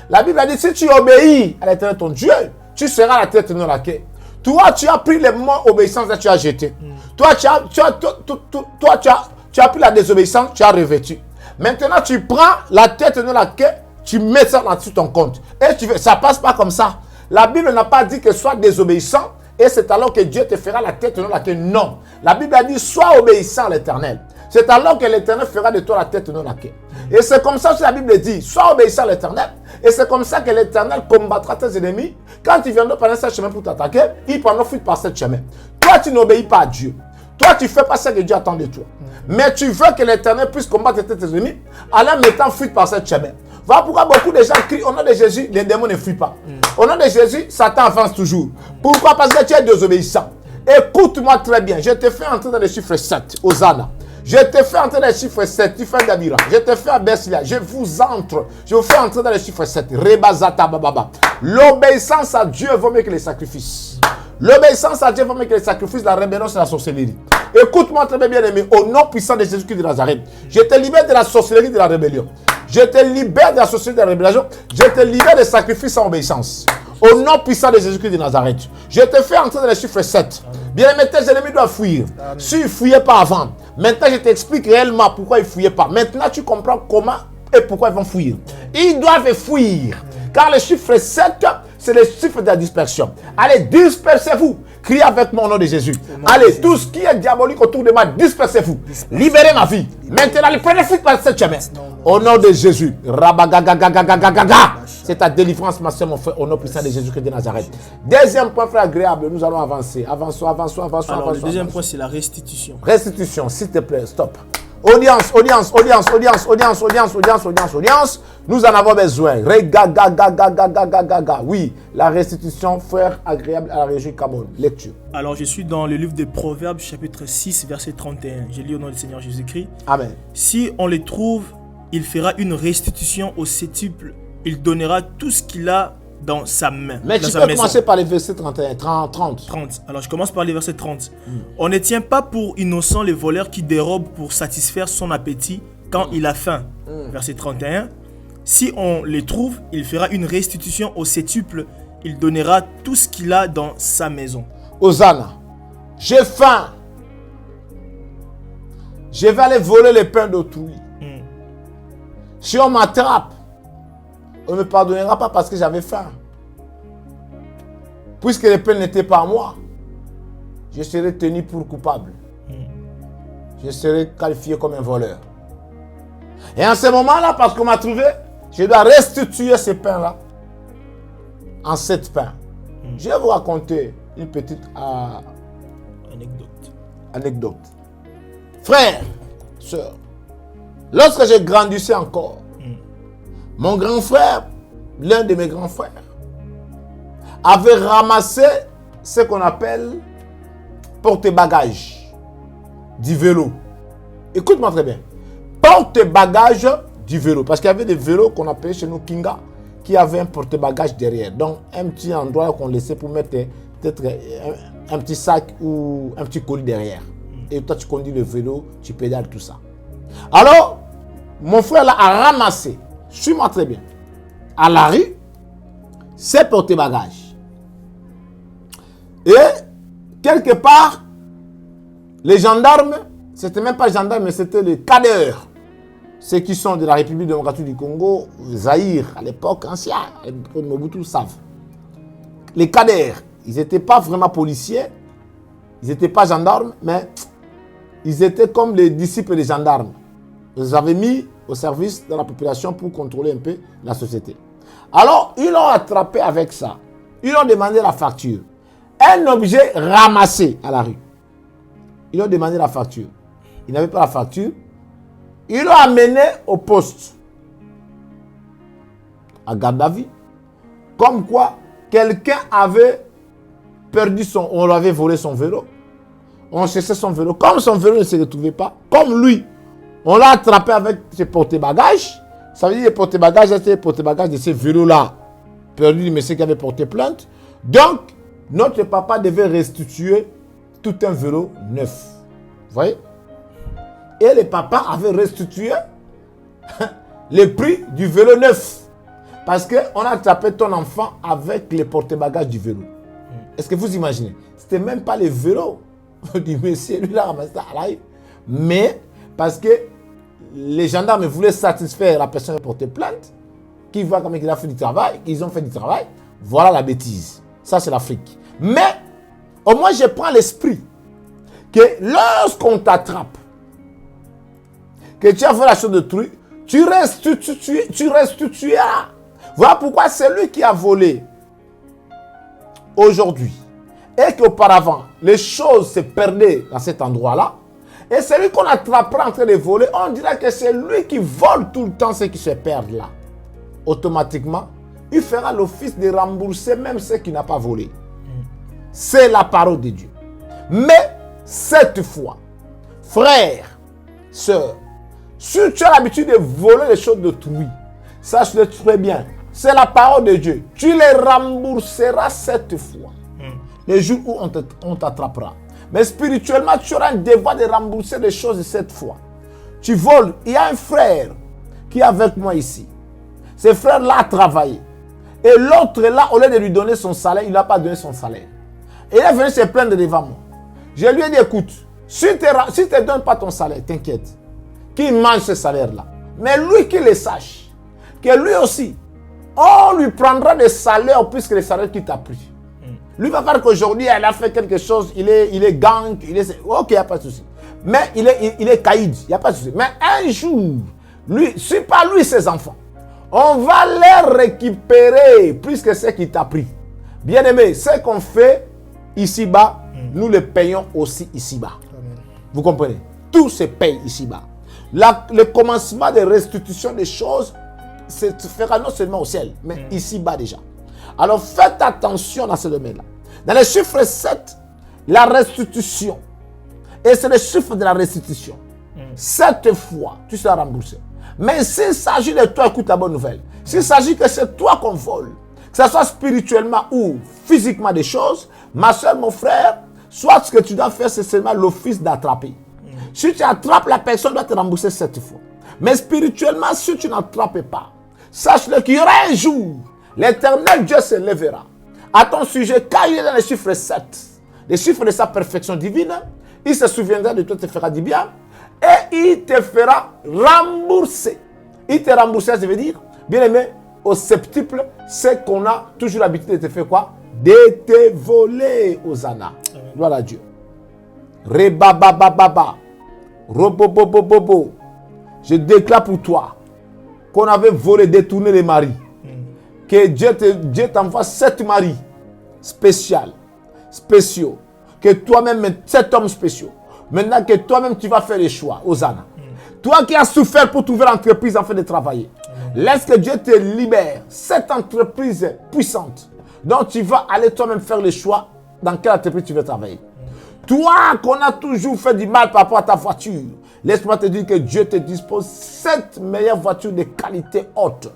La Bible a dit si tu obéis à l'Éternel ton Dieu, tu seras la tête et non la queue. Toi, tu as pris les mots obéissance et tu as jeté. Toi, tu as pris la désobéissance, tu as revêtu. Maintenant, tu prends la tête et non la queue, tu mets ça dans ton compte. Et ça ne passe pas comme ça. La Bible n'a pas dit que sois désobéissant et c'est alors que Dieu te fera la tête et non la queue. Non. La Bible a dit sois obéissant à l'Éternel. C'est alors que l'Éternel fera de toi la tête et non la queue. Et c'est comme ça que la Bible dit sois obéissant à l'Éternel. Et c'est comme ça que l'Éternel combattra tes ennemis. Quand ils viendront prendre ce chemin pour t'attaquer, ils prendront fuite par ce chemin. Toi, tu n'obéis pas à Dieu. Toi, tu ne fais pas ce que Dieu attend de toi. Mais tu veux que l'Éternel puisse combattre tes ennemis en leur mettant fuite par ce chemin. Voilà pourquoi beaucoup de gens crient au nom de Jésus, les démons ne fuient pas. Au nom de Jésus, Satan avance toujours. Pourquoi? Parce que tu es désobéissant. Écoute-moi très bien. Je te fais entrer dans le chiffre 7, Hosanna. Je te fais entrer dans le chiffre 7, tu fais Dabira. Je te fais à Bersilia. Je vous fais entrer dans le chiffre 7. Rebazata bababa. L'obéissance à Dieu vaut mieux que les sacrifices. L'obéissance à Dieu vaut mieux que les sacrifices, la rébellion et la sorcellerie. Écoute-moi très bien aimé, au nom puissant de Jésus-Christ de Nazareth. Je te libère de la sorcellerie et de la rébellion. Je te libère de la sorcellerie et de la rébellion. Je te libère des sacrifices sans obéissance. Au nom puissant de Jésus-Christ de Nazareth. Je te fais entrer dans le chiffre 7. Bien-aimé, tes ennemis doivent fuir. S'ils ne fouillaient pas avant, maintenant je t'explique réellement pourquoi ils ne fouillaient pas. Maintenant tu comprends comment et pourquoi ils vont fuir. Ils doivent fuir. Car le chiffre 7, c'est le chiffre de la dispersion. Allez, dispersez-vous. Criez avec moi au nom de Jésus. Allez, tout ce qui est diabolique autour de moi, dispersez-vous. Libérez ma vie. Maintenant, prenez fuite par cette chemin. Au nom de Jésus. Rabagagagagagagaga. C'est ta délivrance, ma soeur, mon frère, au nom puissant de Jésus-Christ de Nazareth. Deuxième point, frère agréable, nous allons avancer. Avançons. Alors, le deuxième point, c'est la restitution. Restitution, s'il te plaît, stop. Audience. Nous en avons besoin. Oui, la restitution, frère agréable à la région Cameroun. Lecture. Alors, je suis dans le livre des Proverbes, chapitre 6, verset 31. Je lis au nom du Seigneur Jésus-Christ. Amen. Si on les trouve, il fera une restitution au septuple. Il donnera tout ce qu'il a dans sa main. Mais tu peux commencer par les versets 31, 30. Alors, je commence par les versets 30. On ne tient pas pour innocent les voleurs qui dérobent pour satisfaire son appétit quand il a faim. Verset 31. Si on les trouve, il fera une restitution au septuple. Il donnera tout ce qu'il a dans sa maison. Hosanna, j'ai faim. Je vais aller voler le pain d'autrui. Si on m'attrape, on ne me pardonnera pas parce que j'avais faim. Puisque le pain n'était pas à moi, je serai tenu pour coupable. je serai qualifié comme un voleur. Et en ce moment-là, parce qu'on m'a trouvé, je dois restituer ces pains-là en 7 pains. Je vais vous raconter une petite anecdote. Frère, soeur, lorsque j'ai grandissé encore, mon grand frère, l'un de mes grands frères, avait ramassé ce qu'on appelle porte-bagages du vélo. Écoute-moi très bien. Porte-bagages du vélo. Parce qu'il y avait des vélos qu'on appelait chez nous Kinga, qui avaient un porte-bagages derrière. Donc, un petit endroit qu'on laissait pour mettre peut-être un petit sac ou un petit colis derrière. Et toi, tu conduis le vélo, tu pédales, tout ça. Alors, mon frère là a ramassé, suis-moi très bien, à la rue, ses porte-bagages. Et, quelque part, les gendarmes, c'était même pas les gendarmes, mais c'était les cadres. Ceux qui sont de la République démocratique du Congo, Zaïre, à l'époque ancienne, à l'époque de Mobutu, savent. Les cadres, ils n'étaient pas vraiment policiers, ils n'étaient pas gendarmes, mais ils étaient comme les disciples des gendarmes. Ils les avaient mis au service de la population pour contrôler un peu la société. Alors, ils l'ont attrapé avec ça. Ils ont demandé la facture. Un objet ramassé à la rue. Ils ont demandé la facture. Ils n'avaient pas la facture. Ils l'ont amené au poste. À garde à vue. Comme quoi, quelqu'un avait perdu on lui avait volé son vélo. On cherchait son vélo. Comme son vélo ne se retrouvait pas, comme lui, on l'a attrapé avec ses porte-bagages. Ça veut dire que les porte-bagages, c'était les porte-bagages de ces vélos-là. Perdu du monsieur qui avait porté plainte. Donc, notre papa devait restituer tout un vélo neuf. Vous voyez? Et le papa avait restitué le prix du vélo neuf. Parce qu'on a attrapé ton enfant avec les porte-bagages du vélo. Est-ce que vous imaginez? C'était même pas le vélo du monsieur, lui l'a ramassé à l'arrière. Mais parce que les gendarmes voulaient satisfaire la personne qui portait plainte, qui voit comment il a fait du travail, qu'ils ont fait du travail. Voilà la bêtise. Ça, c'est l'Afrique. Mais, au moins, je prends l'esprit que lorsqu'on t'attrape, que tu as fait la chose de truc, tu restitueras. Voilà pourquoi celui qui a volé aujourd'hui et qu'auparavant, les choses se perdaient dans cet endroit-là, et celui qu'on attrapera en train de voler, on dirait que c'est lui qui vole tout le temps ce qui se perd là. Automatiquement, il fera l'office de rembourser même ce qui n'a pas volé. C'est la parole de Dieu. Mais cette fois, frère, sœur, si tu as l'habitude de voler les choses d'autrui, sache-le très bien, c'est la parole de Dieu. Tu les rembourseras cette fois. Le jour où on t'attrapera. Mais spirituellement, tu auras un devoir de rembourser les choses de cette fois. Tu voles. Il y a un frère qui est avec moi ici. Ce frère-là a travaillé. Et l'autre là, au lieu de lui donner son salaire, il n'a pas donné son salaire. Et il est venu se plaindre devant moi. Je lui ai dit, écoute, si tu ne te donnes pas ton salaire, t'inquiète. Qu'il mange ce salaire-là. Mais lui, qu'il le sache. Que lui aussi, on lui prendra des salaires plus que les salaires qu'il t'a pris. Lui va voir qu'aujourd'hui, elle a fait quelque chose, il est gang, ok, il n'y a pas de souci. Mais il est caïd, il n'y a pas de souci. Mais un jour, lui, c'est pas lui ses enfants. On va les récupérer plus que ce qu'il t'a pris. Bien aimé, ce qu'on fait ici-bas, nous le payons aussi ici-bas. Vous comprenez? Tout se paye ici-bas. Le commencement de restitution des choses se fera non seulement au ciel, mais ici-bas déjà. Alors faites attention dans ce domaine-là. Dans le chiffre 7, la restitution. Et c'est le chiffre de la restitution. 7 fois, tu seras remboursé. Mais s'il s'agit de toi, écoute la bonne nouvelle. S'il s'agit que c'est toi qu'on vole, que ce soit spirituellement ou physiquement des choses, ma soeur, mon frère, soit ce que tu dois faire, c'est seulement l'office d'attraper. Si tu attrapes, la personne doit te rembourser 7 fois. Mais spirituellement, si tu n'attrapes pas, sache-le qu'il y aura un jour, l'Éternel Dieu se lèvera à ton sujet, car il est dans les chiffres 7, les chiffres de sa perfection divine. Il se souviendra de toi, te fera du bien, et il te fera rembourser. Il te remboursera, ça veut dire, bien aimé, au septuple, c'est qu'on a toujours l'habitude de te faire quoi? De te voler, Hosanna. Gloire à Dieu. Rebabababa. Robobobobobo. Je déclare pour toi qu'on avait volé, détourné les maris. Que Dieu t'envoie 7 maris spéciaux. Que toi-même, 7 hommes spéciaux. Maintenant que toi-même, tu vas faire les choix. Hosanna. Toi qui as souffert pour trouver l'entreprise afin de travailler. Laisse que Dieu te libère. Cette entreprise puissante dont tu vas aller toi-même faire les choix dans quelle entreprise tu veux travailler. Toi qu'on a toujours fait du mal par rapport à ta voiture. Laisse-moi te dire que Dieu te dispose 7 meilleures voitures de qualité haute.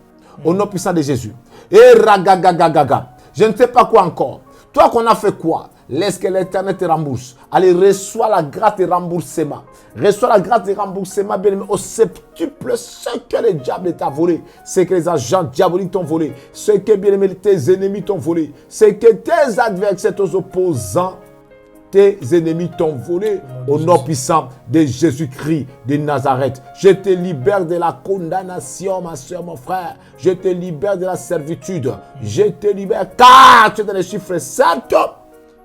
Au nom puissant de Jésus. Et ragagagagaga. Je ne sais pas quoi encore. Toi qu'on a fait quoi? Laisse que l'Éternel te rembourse. Allez, reçois la grâce de remboursement. Reçois la grâce de remboursement, bien aimé, au septuple ce que le diable t'a volé. Ce que les agents diaboliques t'ont volé. Ce que, bien aimé, tes ennemis t'ont volé. Ce que tes adversaires, tes opposants, tes ennemis t'ont volé. Au nom puissant de Jésus-Christ de Nazareth. Je te libère de la condamnation, ma soeur, mon frère. Je te libère de la servitude. Je te libère car tu es dans les chiffres 7.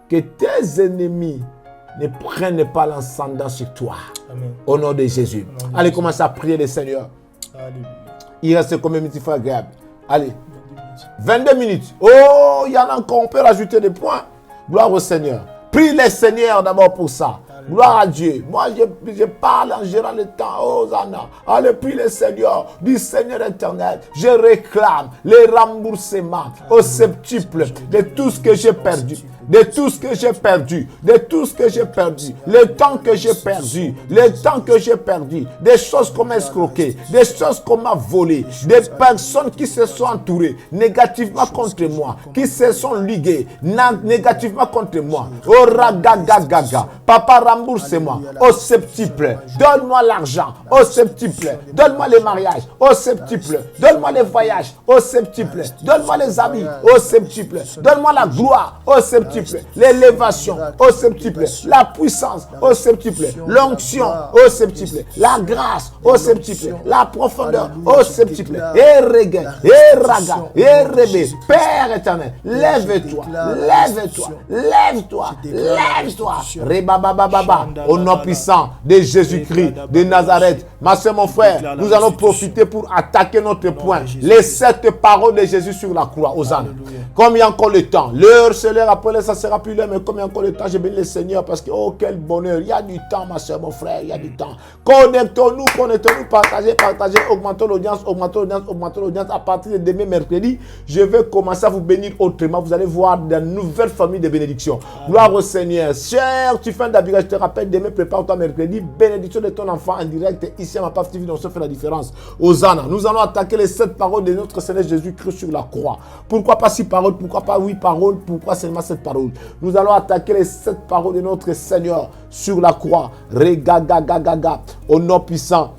Que tes ennemis ne prennent pas l'ascendant sur toi. Amen. Au nom de Jésus. Amen. Allez, commencez à prier le Seigneur. Alléluia. Il reste combien de minutes, frère Gab? Allez. 22 minutes. Oh, il y en a encore. On peut rajouter des points. Gloire au Seigneur. Prie le Seigneur d'abord pour ça. Alléluia. Gloire à Dieu. Moi, je parle en gérant le temps. Oh, Zana. Allez, prie le Seigneur. Dis Seigneur éternel, je réclame les remboursements au septuple de tout ce que j'ai perdu. De tout ce que j'ai perdu, le temps que j'ai perdu, des choses qu'on m'a escroquées, des choses qu'on m'a volées, des personnes qui se sont entourées négativement contre moi, qui se sont liguées négativement contre moi. Oh ragagagaga, papa rembourse-moi au septuple, donne-moi l'argent au septuple, donne-moi les mariages au septuple, donne-moi les voyages au septuple, donne-moi les amis au septuple, donne-moi la gloire au septuple. L'élévation au septuple, la puissance au septuple, l'onction au septuple, la grâce au septuple, la profondeur au septuple. Et regain, et raga, et rébé. Père éternel, lève-toi. Rebabababa, au nom puissant de Jésus-Christ de Nazareth. Ma soeur, mon frère, nous allons profiter pour attaquer notre point. Les 7 paroles de Jésus sur la croix. Hosanna. Comme il y a encore le temps, l'heure c'est l'heure, après ça sera plus l'heure, mais comme il y a encore le temps, je bénis le Seigneur parce que, oh, quel bonheur, il y a du temps, ma soeur, mon frère, il y a du temps. Connectons-nous, partagez, augmentons l'audience. À partir de demain, mercredi, je vais commencer à vous bénir autrement. Vous allez voir de nouvelles familles de bénédictions. Gloire au Seigneur. Cher, tu fais un d'habitude, je te rappelle, demain, prépare-toi mercredi, bénédiction de ton enfant en direct, ici à ma page TV, on se fait la différence. Hosanna, nous allons attaquer les 7 paroles de notre Seigneur Jésus-Christ sur la croix. Pourquoi pas 6 paroles? Pourquoi pas 8 paroles? Pourquoi seulement 7 paroles? Nous allons attaquer les 7 paroles de notre Seigneur sur la croix. Regagagagaga, au nom puissant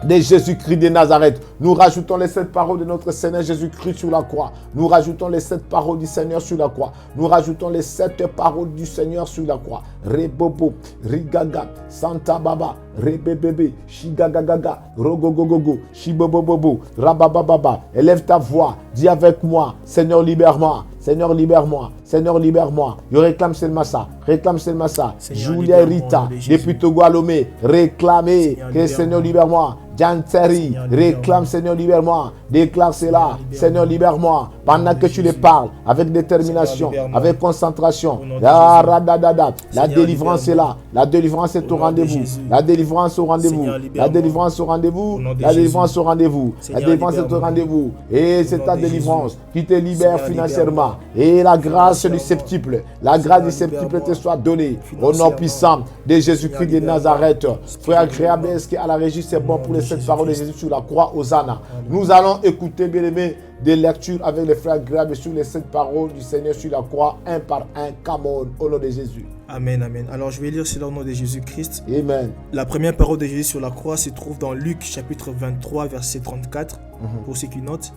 de Jésus-Christ de Nazareth. Nous rajoutons les 7 paroles de notre Seigneur Jésus-Christ sur la croix. Nous rajoutons les 7 paroles du Seigneur sur la croix. Nous rajoutons les 7 paroles du Seigneur sur la croix. Rebobo, Rigaga, Santa Baba, Rebebebe, Shigagagaga, Rogogogogo, Shibobobobo, Rabababa. Élève ta voix, dis avec moi, Seigneur libère-moi. Seigneur, libère-moi. Seigneur, libère-moi. Je réclame seulement ça. Julia et Rita, depuis Togo à Lomé, réclamez que Seigneur, libère-moi. Janteri, réclame Seigneur, libère-moi. Déclare cela. Seigneur, libère-moi. Pendant que tu les parles, avec détermination, avec concentration. La délivrance est là. La délivrance est au rendez-vous. La délivrance au rendez-vous. La délivrance au rendez-vous. La délivrance au rendez-vous. La délivrance est au rendez-vous. Et c'est ta délivrance qui te libère financièrement. Et la grâce du septuple. La grâce du septuple te soit donnée. Au nom puissant de Jésus-Christ de Nazareth. Frère agréable, est-ce qu'à la régie c'est bon pour les 7 paroles de Jésus sur la croix? Hosanna. Nous allons écouter, bien aimé, des lectures avec les frères agréables sur les 7 paroles du Seigneur sur la croix, un par un. Come on, au nom de Jésus. Amen, amen. Alors je vais lire cela au nom de Jésus-Christ. Amen. La première parole de Jésus sur la croix se trouve dans Luc chapitre 23, verset 34. Pour ceux qui notent,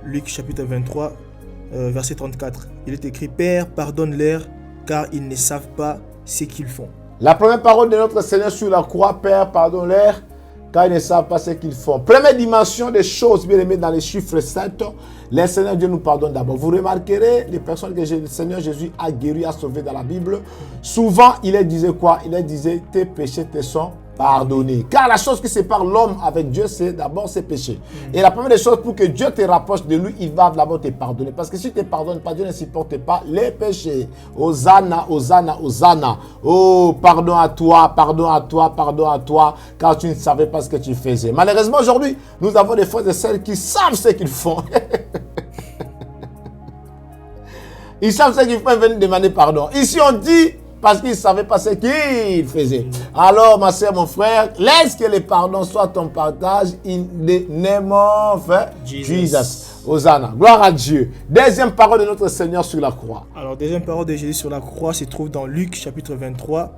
Luc chapitre 23, verset 34. Il est écrit: Père, pardonne-leur, car ils ne savent pas ce qu'ils font. La première parole de notre Seigneur sur la croix: Père, pardonne-leur, car ils ne savent pas ce qu'ils font. Première dimension des choses, bien aimées, dans les chiffres 7, le Seigneur Dieu nous pardonne d'abord. Vous remarquerez, les personnes que le Seigneur Jésus a guéri, a sauvé dans la Bible, souvent, il leur disait quoi? Il leur disait: tes péchés te sont pardonner. Car la chose qui sépare l'homme avec Dieu, c'est d'abord ses péchés. Et la première des choses, pour que Dieu te rapproche de lui, il va d'abord te pardonner. Parce que si tu ne te pardonnes pas, Dieu ne supporte pas les péchés. Hosanna, Hosanna, Hosanna. Oh, pardon à toi, pardon à toi, pardon à toi, car tu ne savais pas ce que tu faisais. Malheureusement, aujourd'hui, nous avons des frères et sœurs qui savent ce qu'ils font. Ils savent ce qu'ils font et viennent demander pardon. Ici, on dit parce qu'ils ne savaient pas ce qu'ils faisaient. Alors, ma soeur, mon frère, laisse que le pardon soit ton partage in the name of Jesus. Hosanna. Gloire à Dieu. Deuxième parole de notre Seigneur sur la croix. Alors, deuxième parole de Jésus sur la croix se trouve dans Luc chapitre 23,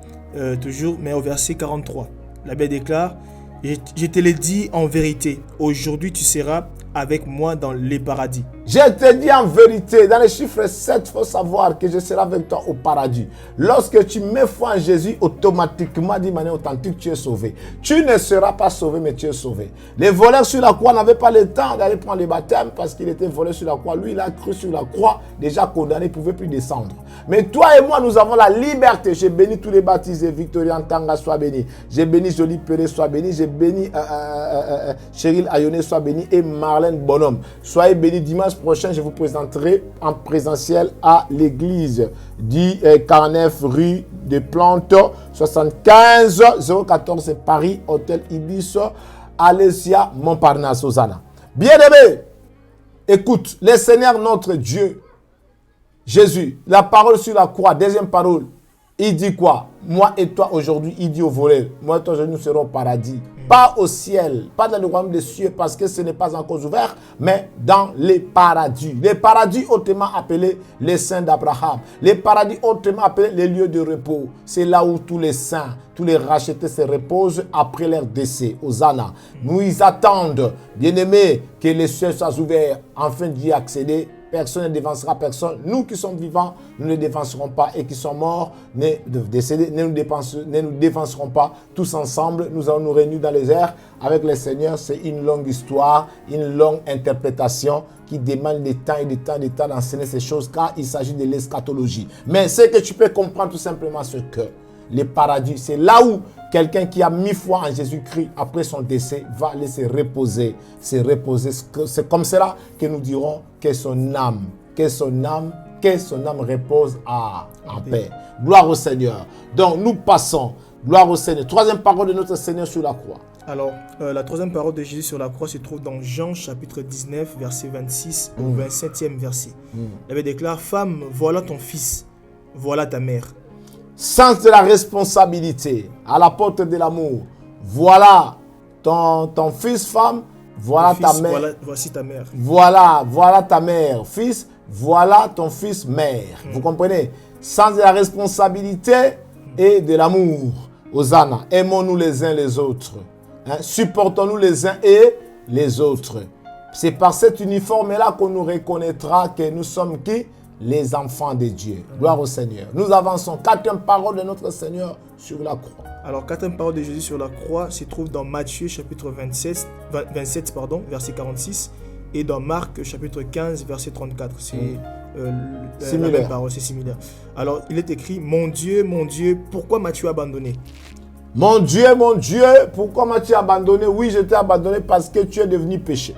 toujours, mais au verset 43. La Bible déclare, « Je te l'ai dit en vérité, aujourd'hui tu seras avec moi dans les paradis. » Je te dis en vérité, dans le chiffre 7, il faut savoir que je serai avec toi au paradis. Lorsque tu mets foi en Jésus, automatiquement, d'une manière authentique, tu es sauvé. Tu ne seras pas sauvé, mais tu es sauvé. Les voleurs sur la croix n'avaient pas le temps d'aller prendre le baptême parce qu'il était volé sur la croix. Lui, il a cru sur la croix, déjà condamné, il ne pouvait plus descendre. Mais toi et moi, nous avons la liberté. J'ai béni tous les baptisés. Victorien Tanga, sois béni. J'ai béni Jolie Perret, sois béni. J'ai béni Cheryl Ayoné, sois béni. Et Marlène Bonhomme. Soyez bénis. Dimanche prochain, je vous présenterai en présentiel à l'église du 49 rue des Plantes, 75 014 Paris, Hôtel Ibis, Alésia, Montparnasse, Hosanna. Bien-aimé, écoute, le Seigneur notre Dieu, Jésus, la parole sur la croix, deuxième parole, il dit quoi? Moi et toi aujourd'hui, il dit au voleur, moi et toi aujourd'hui nous serons au paradis. Pas au ciel, pas dans le royaume des cieux parce que ce n'est pas encore ouvert, mais dans les paradis. Les paradis hautement appelés les saints d'Abraham. Les paradis hautement appelés les lieux de repos. C'est là où tous les saints, tous les rachetés se reposent après leur décès. Hosanna. Nous ils attendent, bien-aimés, que les cieux soient ouverts afin d'y accéder. Personne ne dévancera personne. Nous qui sommes vivants, nous ne dévancerons pas. Et qui sont morts, décédés, ne nous dévancerons pas. Tous ensemble, nous allons nous réunir dans les airs avec le Seigneur. C'est une longue histoire, une longue interprétation qui demande des temps et des temps et des temps d'enseigner ces choses car il s'agit de l'eschatologie. Mais ce que tu peux comprendre tout simplement, c'est que les paradis, c'est là où quelqu'un qui a mis foi en Jésus-Christ après son décès va aller se reposer. C'est comme cela que nous dirons que son âme repose en paix. Gloire au Seigneur. Donc nous passons. Gloire au Seigneur. Troisième parole de notre Seigneur sur la croix. Alors, la troisième parole de Jésus sur la croix se trouve dans Jean chapitre 19, verset 26 au 27e verset. La Bible déclare, « Femme, voilà ton fils, voilà ta mère. » Sens de la responsabilité, à la porte de l'amour. Voilà ton fils, femme, voilà ta mère. Voici ta mère. Voilà ta mère, fils, voilà ton fils, mère. Vous comprenez? Sens de la responsabilité et de l'amour. Hosanna, aimons-nous les uns les autres. Supportons-nous les uns et les autres. C'est par cet uniforme-là qu'on nous reconnaîtra que nous sommes qui? Les enfants de Dieu. Gloire au Seigneur. Nous avançons. Quatrième parole de notre Seigneur sur la croix. Alors, quatrième parole de Jésus sur la croix se trouve dans Matthieu chapitre 27, verset 46 et dans Marc chapitre 15, verset 34. C'est la même parole, c'est similaire. Alors, il est écrit, mon Dieu, pourquoi m'as-tu abandonné? Mon Dieu, pourquoi m'as-tu abandonné? Oui, je t'ai abandonné parce que tu es devenu péché.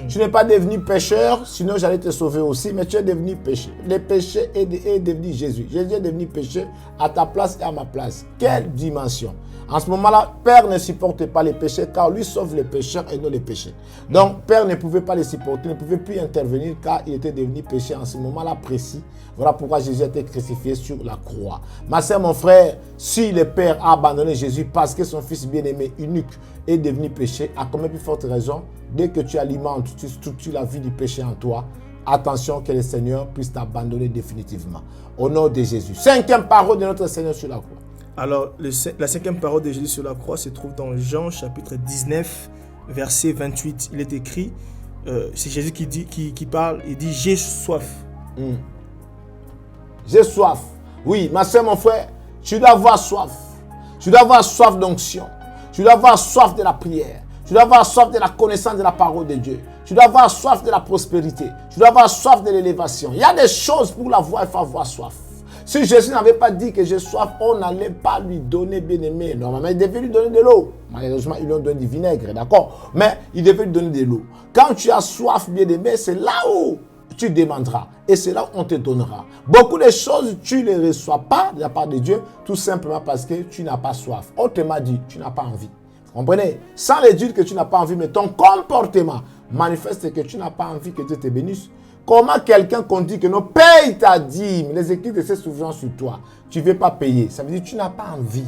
Tu n'es pas devenu pécheur, sinon j'allais te sauver aussi, mais tu es devenu péché. Le péché est devenu Jésus. Jésus est devenu péché à ta place et à ma place. Quelle dimension! En ce moment-là, Père ne supporte pas les péchés car lui sauve les pécheurs et non les péchés. Donc, Père ne pouvait pas les supporter, ne pouvait plus intervenir car il était devenu péché en ce moment-là précis. Voilà pourquoi Jésus a été crucifié sur la croix. Ma soeur, mon frère, si le Père a abandonné Jésus parce que son fils bien-aimé, unique, est devenu péché, à combien plus forte raison, dès que tu alimentes, tu structures la vie du péché en toi, attention que le Seigneur puisse t'abandonner définitivement. Au nom de Jésus. Cinquième parole de notre Seigneur sur la croix. Alors, la cinquième parole de Jésus sur la croix se trouve dans Jean chapitre 19, verset 28. Il est écrit, c'est Jésus qui parle, il dit « J'ai soif ». J'ai soif. Oui, ma soeur, mon frère, tu dois avoir soif. Tu dois avoir soif d'onction. Tu dois avoir soif de la prière. Tu dois avoir soif de la connaissance de la parole de Dieu. Tu dois avoir soif de la prospérité. Tu dois avoir soif de l'élévation. Il y a des choses pour l'avoir, il faut avoir soif. Si Jésus n'avait pas dit que j'ai soif, on n'allait pas lui donner, bien-aimé. Normalement, il devait lui donner de l'eau. Malheureusement, ils lui ont donné du vinaigre, d'accord? Mais il devait lui donner de l'eau. Quand tu as soif, bien-aimé, c'est là où tu demanderas. Et c'est là où on te donnera. Beaucoup de choses, tu ne les reçois pas de la part de Dieu, tout simplement parce que tu n'as pas soif. Autrement dit, tu n'as pas envie. Vous comprenez? Sans le dire que tu n'as pas envie, mais ton comportement manifeste que tu n'as pas envie que Dieu te bénisse. Comment quelqu'un qu'on dit que non, paye ta dîme, les écrits de ses souverains sur toi, tu ne veux pas payer. Ça veut dire que tu n'as pas envie.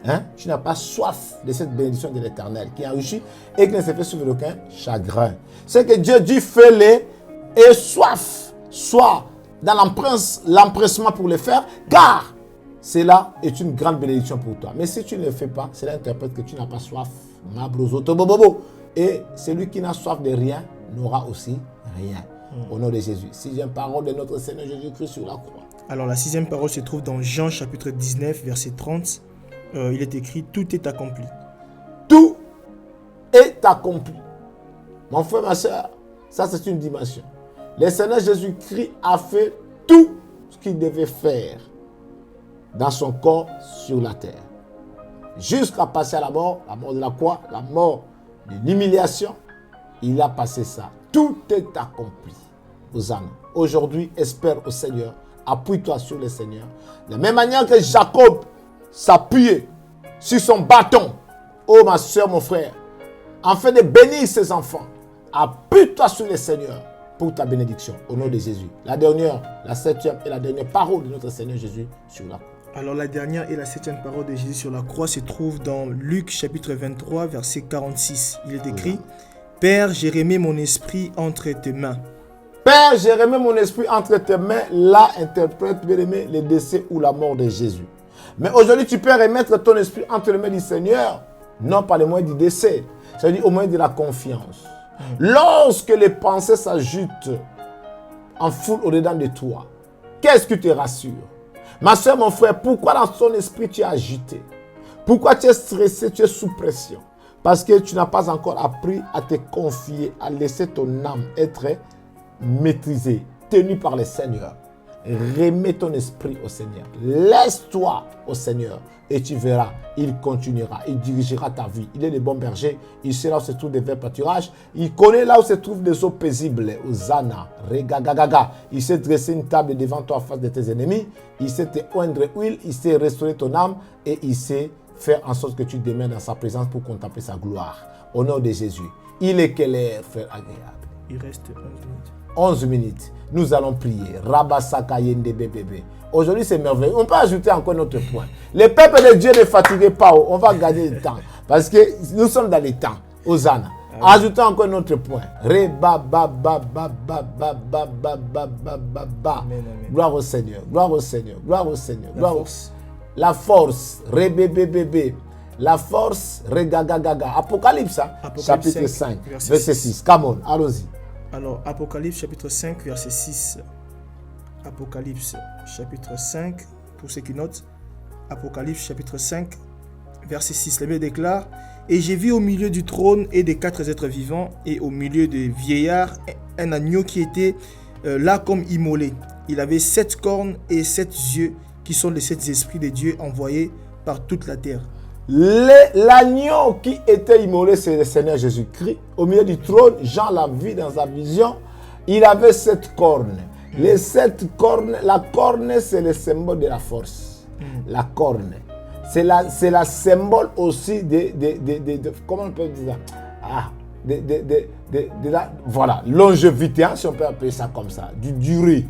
Hein? Tu n'as pas soif de cette bénédiction de l'Éternel qui a réussi et qui ne s'est fait suivre aucun chagrin. C'est que Dieu dit fais-les et soif. Sois dans l'empressement pour le faire, car cela est une grande bénédiction pour toi. Mais si tu ne le fais pas, cela interprète que tu n'as pas soif. Et celui qui n'a soif de rien n'aura aussi rien. Au nom de Jésus. Sixième parole de notre Seigneur Jésus-Christ sur la croix. Alors la sixième parole se trouve dans Jean chapitre 19, verset 30. Il est écrit « Tout est accompli ». Tout est accompli. Mon frère, ma soeur, ça c'est une dimension. Le Seigneur Jésus-Christ a fait tout ce qu'il devait faire dans son corps sur la terre. Jusqu'à passer à la mort de la croix, la mort de l'humiliation, il a passé ça. Tout est accompli. Hosanna. Aujourd'hui, espère au Seigneur. Appuie-toi sur le Seigneur. De la même manière que Jacob s'appuyait sur son bâton. Oh ma soeur, mon frère. Afin de bénir ses enfants. Appuie-toi sur le Seigneur pour ta bénédiction. Au nom de Jésus. La dernière, la septième et la dernière parole de notre Seigneur Jésus sur la croix. Alors la dernière et la septième parole de Jésus sur la croix se trouve dans Luc chapitre 23, verset 46. Il est écrit « Père, j'ai remis mon esprit entre tes mains. » Père, j'ai remis mon esprit entre tes mains. Là, interprète, bien aimé, le décès ou la mort de Jésus. Mais aujourd'hui, tu peux remettre ton esprit entre les mains du Seigneur, non pas le moyen du décès, c'est-à-dire au moyen de la confiance. Lorsque les pensées s'agitent en foule au-dedans de toi, qu'est-ce qui te rassure? Ma soeur, mon frère, pourquoi dans ton esprit tu es agité? Pourquoi tu es stressé, tu es sous pression? Parce que tu n'as pas encore appris à te confier, à laisser ton âme être maîtrisée, tenue par le Seigneur. Remets ton esprit au Seigneur. Laisse-toi au Seigneur et tu verras, il continuera, il dirigera ta vie. Il est le bon berger, il sait là où se trouvent des verts pâturages, il connaît là où se trouvent des eaux paisibles. Hosanna, regagaga. Il sait dresser une table devant toi en face de tes ennemis, il sait te oindre huile, il sait restaurer ton âme et il sait faire en sorte que tu demeures dans sa présence pour contempler sa gloire. Au nom de Jésus. Il est quelle heure, frère agréable? Il reste 11 minutes. 11 minutes. Nous allons prier. Rabasaka yende bébé. Aujourd'hui, c'est merveilleux. On peut ajouter encore notre point. Le peuple de Dieu ne fatiguez pas. On va gagner le temps. Parce que nous sommes dans les temps. Hosanna. Ajoutons encore notre point. Gloire au Seigneur. Gloire au Seigneur. Gloire au Seigneur. La force. Rebébébébé. La force. Regagagaga. Apocalypse. Chapitre 5. Verset 6. Come on. Allons-y. Alors, Apocalypse chapitre 5, verset 6. Apocalypse chapitre 5, pour ceux qui notent. Apocalypse chapitre 5, verset 6. La Bible déclare « Et j'ai vu au milieu du trône et des 4 êtres vivants, et au milieu des vieillards, un agneau qui était là comme immolé. Il avait 7 cornes et 7 yeux, qui sont les 7 esprits de Dieu envoyés par toute la terre. » L'agneau qui était immolé, c'est le Seigneur Jésus-Christ. Au milieu du trône, Jean l'a vu dans sa vision. Il avait 7 cornes. Les 7 cornes, la corne, c'est le symbole de la force. La corne. C'est la symbole aussi de comment on peut dire ça? Voilà, longévité, hein, si on peut appeler ça comme ça, du durée.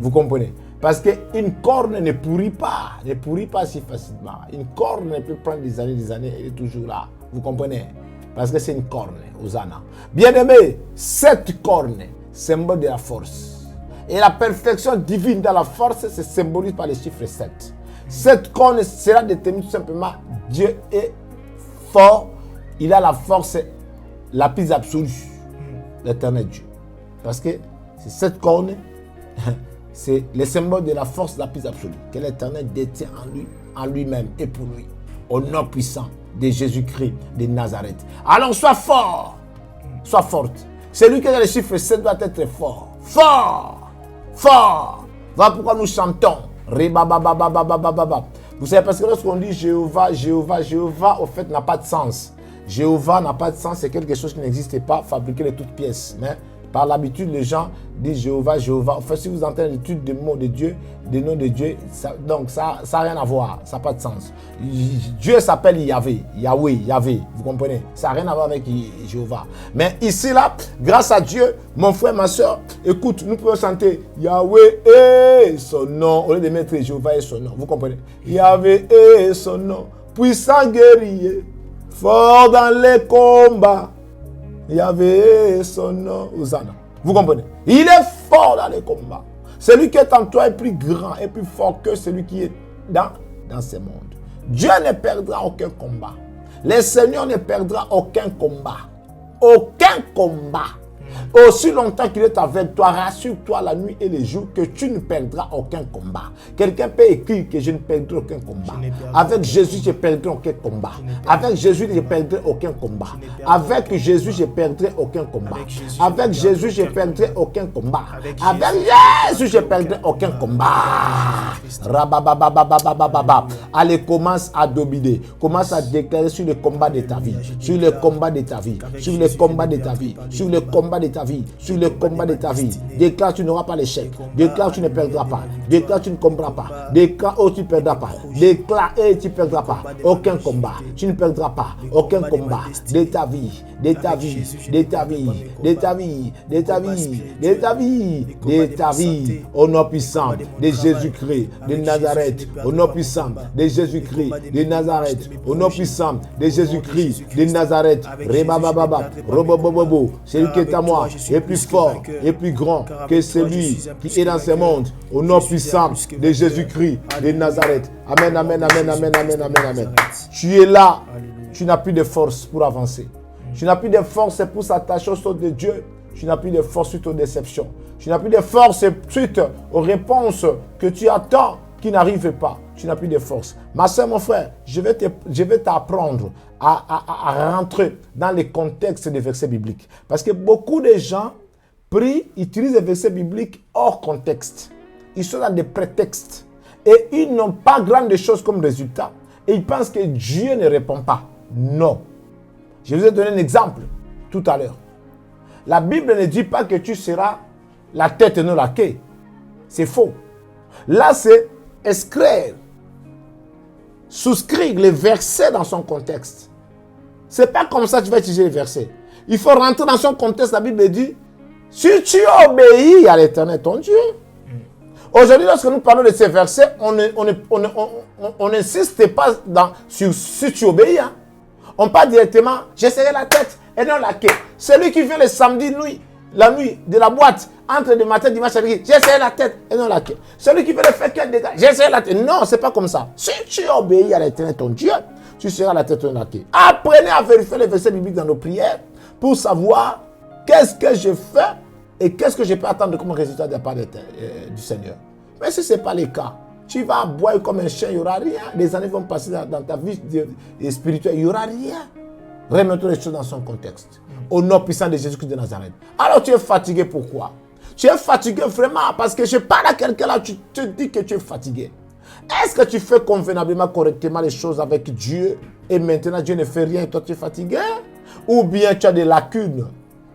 Vous comprenez? Parce qu'une corne ne pourrit pas si facilement. Une corne ne peut prendre des années, elle est toujours là. Vous comprenez? Parce que c'est une corne, Hosanna. Bien-aimé, cette corne, symbole de la force. Et la perfection divine dans la force, c'est symbolisé par le chiffre 7. Cette corne sera déterminée tout simplement. Dieu est fort, il a la force la plus absolue, l'éternel Dieu. Parce que c'est cette corne. C'est le symbole de la force la plus absolue que l'Éternel détient en lui-même et pour lui. Au nom puissant de Jésus-Christ de Nazareth. Alors sois fort, sois forte. Celui qui a le chiffre 7 doit être fort. Fort, fort. Voilà pourquoi nous chantons. Vous savez, parce que lorsqu'on dit Jéhovah, Jéhovah, Jéhovah, au fait, n'a pas de sens. Jéhovah n'a pas de sens, c'est quelque chose qui n'existait pas, fabriqué de toutes pièces. Mais par l'habitude, les gens disent Jéhovah, Jéhovah. Enfin, si vous entendez l'étude des mots de Dieu, des noms de Dieu, donc ça n'a rien à voir, ça n'a pas de sens. Dieu s'appelle Yahvé, Yahweh, Yahvé, vous comprenez? Ça n'a rien à voir avec Jéhovah. Mais ici, là, grâce à Dieu, mon frère, ma soeur, écoute, nous pouvons chanter Yahweh et son nom, au lieu de mettre Jéhovah et son nom, vous comprenez? Yahvé et son nom, puissant guerrier, fort dans les combats. Yahvé son nom, Hosanna. Vous comprenez? Il est fort dans les combats. Celui qui est en toi est plus grand et plus fort que celui qui est dans ce monde. Dieu ne perdra aucun combat. Le Seigneur ne perdra aucun combat. Aucun combat. Aussi longtemps qu'il est avec toi, rassure-toi la nuit et les jours que tu ne perdras aucun combat. Quelqu'un peut écrire que je ne perdrai aucun combat. Avec Jésus, je ne perdrai aucun combat. Avec Jésus, je ne perdrai aucun combat. Avec Jésus, je ne perdrai aucun combat. Avec Jésus, je ne perdrai aucun combat. Avec Jésus, je ne perdrai aucun combat. Allez, commence à dominer. Commence à déclarer sur le combat de ta vie. Sur le combat de ta vie. Sur le combat de ta vie. Sur le combat de ta vie, sur le combat de ta vie. Déclare tu n'auras pas l'échec. Déclare tu ne perdras pas. Déclare tu ne comprendras pas. Déclare tu ne perdras pas. Déclare tu ne perdras pas. Aucun combat. Tu ne perdras pas. Aucun combat de ta vie. De ta vie. De ta vie. De ta vie. De ta vie. De ta vie. De ta vie. Au nom puissant de Jésus-Christ de Nazareth. Au nom puissant de Jésus-Christ de Nazareth. Au nom puissant de Jésus-Christ de Nazareth. Rebababa. Robobobobo. Celui qui est à moi est plus fort et plus grand que celui qui est dans ce monde. Au nom puissant de Jésus-Christ de Nazareth. Amen, amen, amen, amen, amen, amen, amen. Tu es là, tu n'as plus de force pour avancer. Tu n'as plus de force pour s'attacher aux choses de Dieu. Tu n'as plus de force suite aux déceptions. Tu n'as plus de force suite aux réponses que tu attends qui n'arrivent pas. Tu n'as plus de force. Ma soeur, mon frère, je vais t'apprendre à rentrer dans les contextes des versets bibliques. Parce que beaucoup de gens prient, utilisent les versets bibliques hors contexte. Ils sont dans des prétextes. Et ils n'ont pas grand chose comme résultat. Et ils pensent que Dieu ne répond pas. Non. Je vous ai donné un exemple tout à l'heure. La Bible ne dit pas que tu seras la tête et non la queue. C'est faux. Là, c'est inscrire, souscrire les versets dans son contexte. C'est pas comme ça que tu vas utiliser les versets. Il faut rentrer dans son contexte. La Bible dit, si tu obéis à l'Éternel, ton Dieu. Aujourd'hui, lorsque nous parlons de ces versets, on n'insiste pas sur si tu obéis. Hein. On parle directement, je serai la tête et non la queue. Celui qui vient le samedi nuit, la nuit de la boîte, entre le matin, dimanche, samedi, je serai la tête et non la queue. Celui qui veut le faire qu'un dégât, je serai la tête. Non, c'est pas comme ça. Si tu obéis à l'Éternel, ton Dieu, tu seras la tête et non la queue. Apprenez à vérifier les versets bibliques dans nos prières pour savoir qu'est-ce que je fais et qu'est-ce que je peux attendre comme résultat de la part du Seigneur. Mais si ce n'est pas le cas, tu vas boire comme un chien, il n'y aura rien. Les années vont passer dans ta vie spirituelle, il n'y aura rien. Remettons les choses dans son contexte. Au nom puissant de Jésus-Christ de Nazareth. Alors tu es fatigué, pourquoi? Tu es fatigué vraiment parce que je parle à quelqu'un là, tu te dis que tu es fatigué. Est-ce que tu fais convenablement, correctement les choses avec Dieu et maintenant Dieu ne fait rien et toi tu es fatigué? Ou bien tu as des lacunes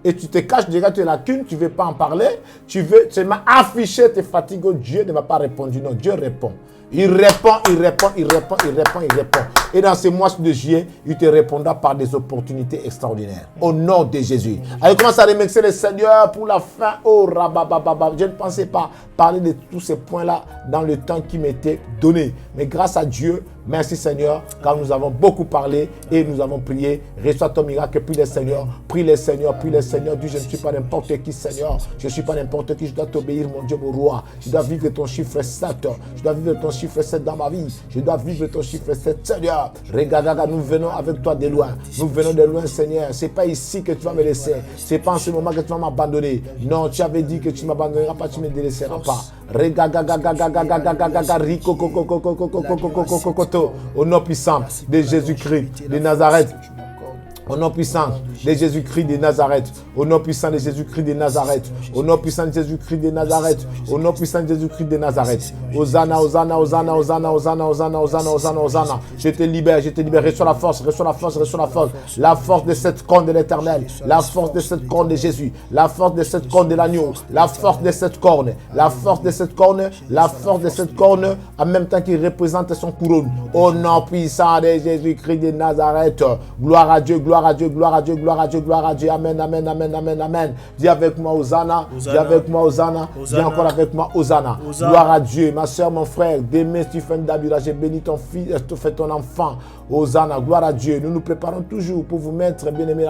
et tu te caches derrière tes lacunes, tu ne veux pas en parler, tu veux seulement afficher tes fatigues. Dieu ne m'a pas répondu. Non, Dieu répond. Il répond, il répond, il répond, il répond, il répond. Et dans ce mois de juillet, il te répondra par des opportunités extraordinaires. Au nom de Jésus. Allez, commence à remercier le Seigneur pour la fin. Oh, rababababa. Je ne pensais pas parler de tous ces points-là dans le temps qui m'était donné. Mais grâce à Dieu, merci Seigneur, car nous avons beaucoup parlé et nous avons prié. Reçois ton miracle, prie le Seigneur, prie le Seigneur, prie le Seigneur. Dis, je ne suis pas n'importe qui, Seigneur. Je ne suis pas n'importe qui, je dois t'obéir, mon Dieu, mon roi. Je dois vivre ton chiffre 7. Je dois vivre ton chiffre 7 dans ma vie. Je dois vivre ton chiffre 7, Seigneur. Regarde, nous venons avec toi de loin. Nous venons de loin, Seigneur. Ce n'est pas ici que tu vas me laisser. Ce n'est pas en ce moment que tu vas m'abandonner. Non, tu avais dit que tu ne m'abandonneras pas, tu ne me délaisseras pas. Au nom puissant de Jésus-Christ de Nazareth. Au nom puissant de Jésus-Christ de Nazareth. Au nom puissant de Jésus-Christ de Nazareth. Au nom puissant de Jésus-Christ de Nazareth. Au nom puissant de Jésus-Christ de Nazareth. Hosanna, Hosanna, Hosanna, Hosanna, Hosanna, Hosanna, Hosanna, Hosanna, Hosanna. Je te libère, je te libère. Reçois la force, reçois la force, reçois la force. La force de cette corne de l'Éternel. La force de cette corne de Jésus. La force de cette corne de l'agneau. La force de cette corne. La force de cette corne. La force de cette corne. En même temps qu'il représente son couronne. Au nom puissant de Jésus-Christ de Nazareth. Gloire à Dieu, gloire à Dieu, gloire à Dieu, gloire à Dieu, gloire à Dieu. Amen, amen, amen, amen, amen. Dis avec moi Hosanna. Dis avec moi Hosanna. Dis encore avec moi Hosanna. Gloire à Dieu. Ma soeur, mon frère, demain, Stephen Dabira, j'ai béni ton fils, fait ton enfant. Hosanna, gloire à Dieu. Nous nous préparons toujours pour vous mettre, bien aimé,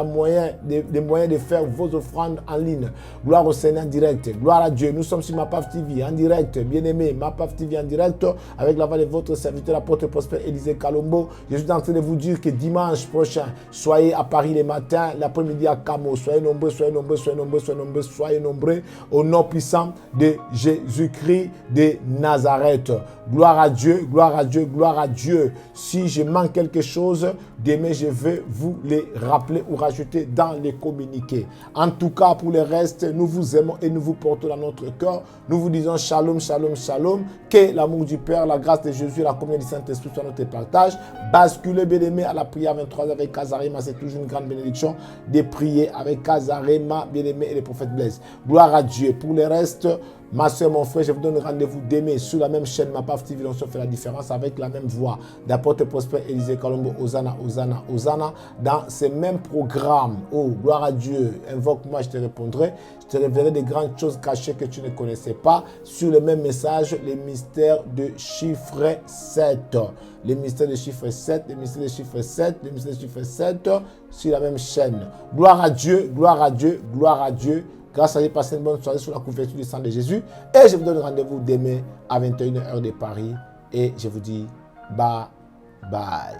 les moyens de faire vos offrandes en ligne. Gloire au Seigneur en direct. Gloire à Dieu. Nous sommes sur MAPAF TV en direct. Bien aimé, MAPAF TV en direct avec la voix de votre serviteur, l'apôtre Prosper Élisée Kalombo. Je suis en train de vous dire que dimanche prochain, soyez à Paris les matins, l'après-midi à Camo. Soyez nombreux, soyez nombreux, soyez nombreux, soyez nombreux, soyez nombreux au nom puissant de Jésus-Christ de Nazareth. Gloire à Dieu, gloire à Dieu, gloire à Dieu. Si je manque quelque chose, demain je vais vous les rappeler ou rajouter dans les communiqués. En tout cas, pour le reste, nous vous aimons et nous vous portons dans notre cœur. Nous vous disons shalom, shalom, shalom. Que l'amour du Père, la grâce de Jésus et la communion du Saint-Esprit soient notre partage. Basculez, bien-aimés, à la prière 23 avec Kazarema. C'est toujours une grande bénédiction de prier avec Kazarema, bien-aimé, et les prophètes Blaise. Gloire à Dieu. Pour le reste, ma soeur, mon frère, je vous donne rendez-vous demain sur la même chaîne MAPAF TV. On se fait la différence avec la même voix d'apôtre Prosper Élisée Kalombo. Hosanna, Hosanna, Hosanna. Dans ces mêmes programmes. Oh, gloire à Dieu. Invoque-moi, je te répondrai. Je te révélerai des grandes choses cachées que tu ne connaissais pas. Sur le même message, les mystères de chiffre 7. Les mystères de chiffre 7, les mystères de chiffre 7, les mystères de chiffre 7 sur la même chaîne. Gloire à Dieu, gloire à Dieu, gloire à Dieu. Grâce à Dieu, passez une bonne soirée sous la couverture du sang de Jésus. Et je vous donne rendez-vous demain à 21h de Paris. Et je vous dis bye bye.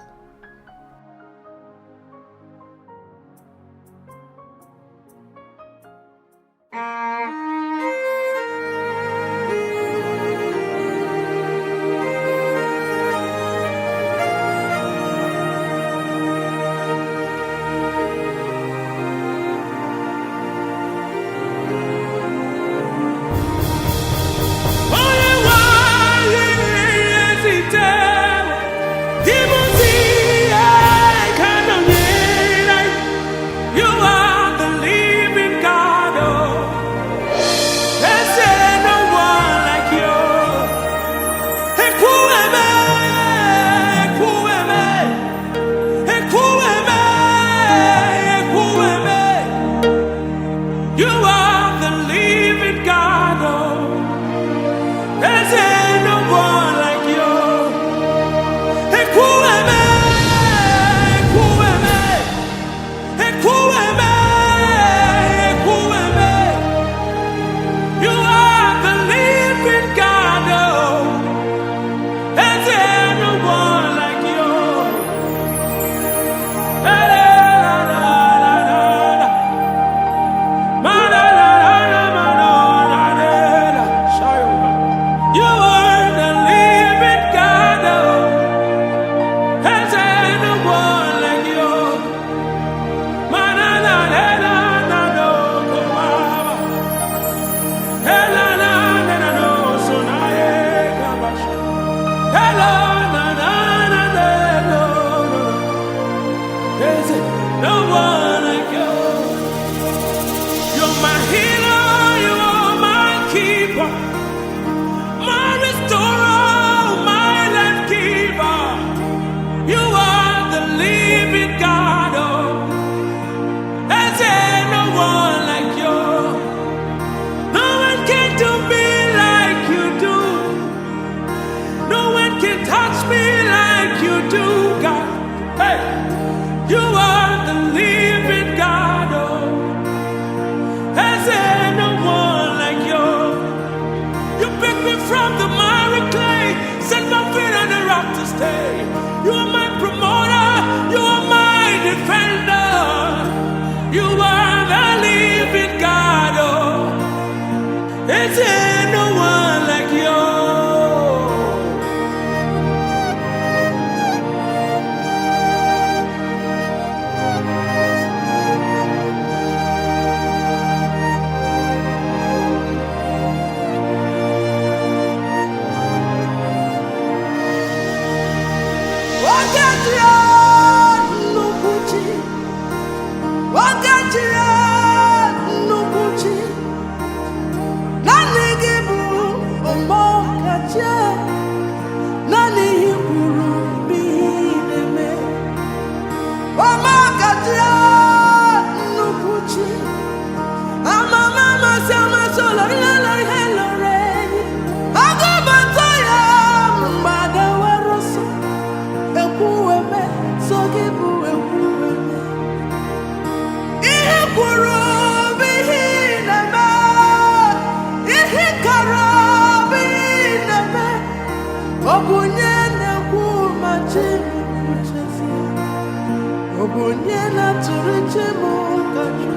Obunyela turiche mukaju.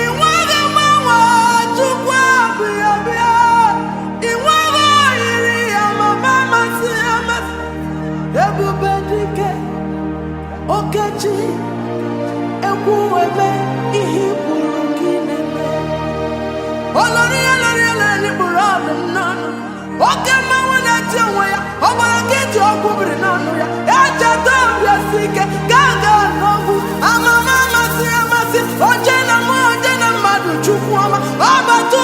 Iwaga mawa chukwa bia. Iwaga iri amama masi amasi. Ebubedike okechi. Ekuweme ihiburu kineme. Olori burana nana. Oke mawana tiwaya. Obara kiti okubiri nanu ya. Eja dobya sike gaga nogu. Amama masi amasi. Ojena madu chukwama. Abatu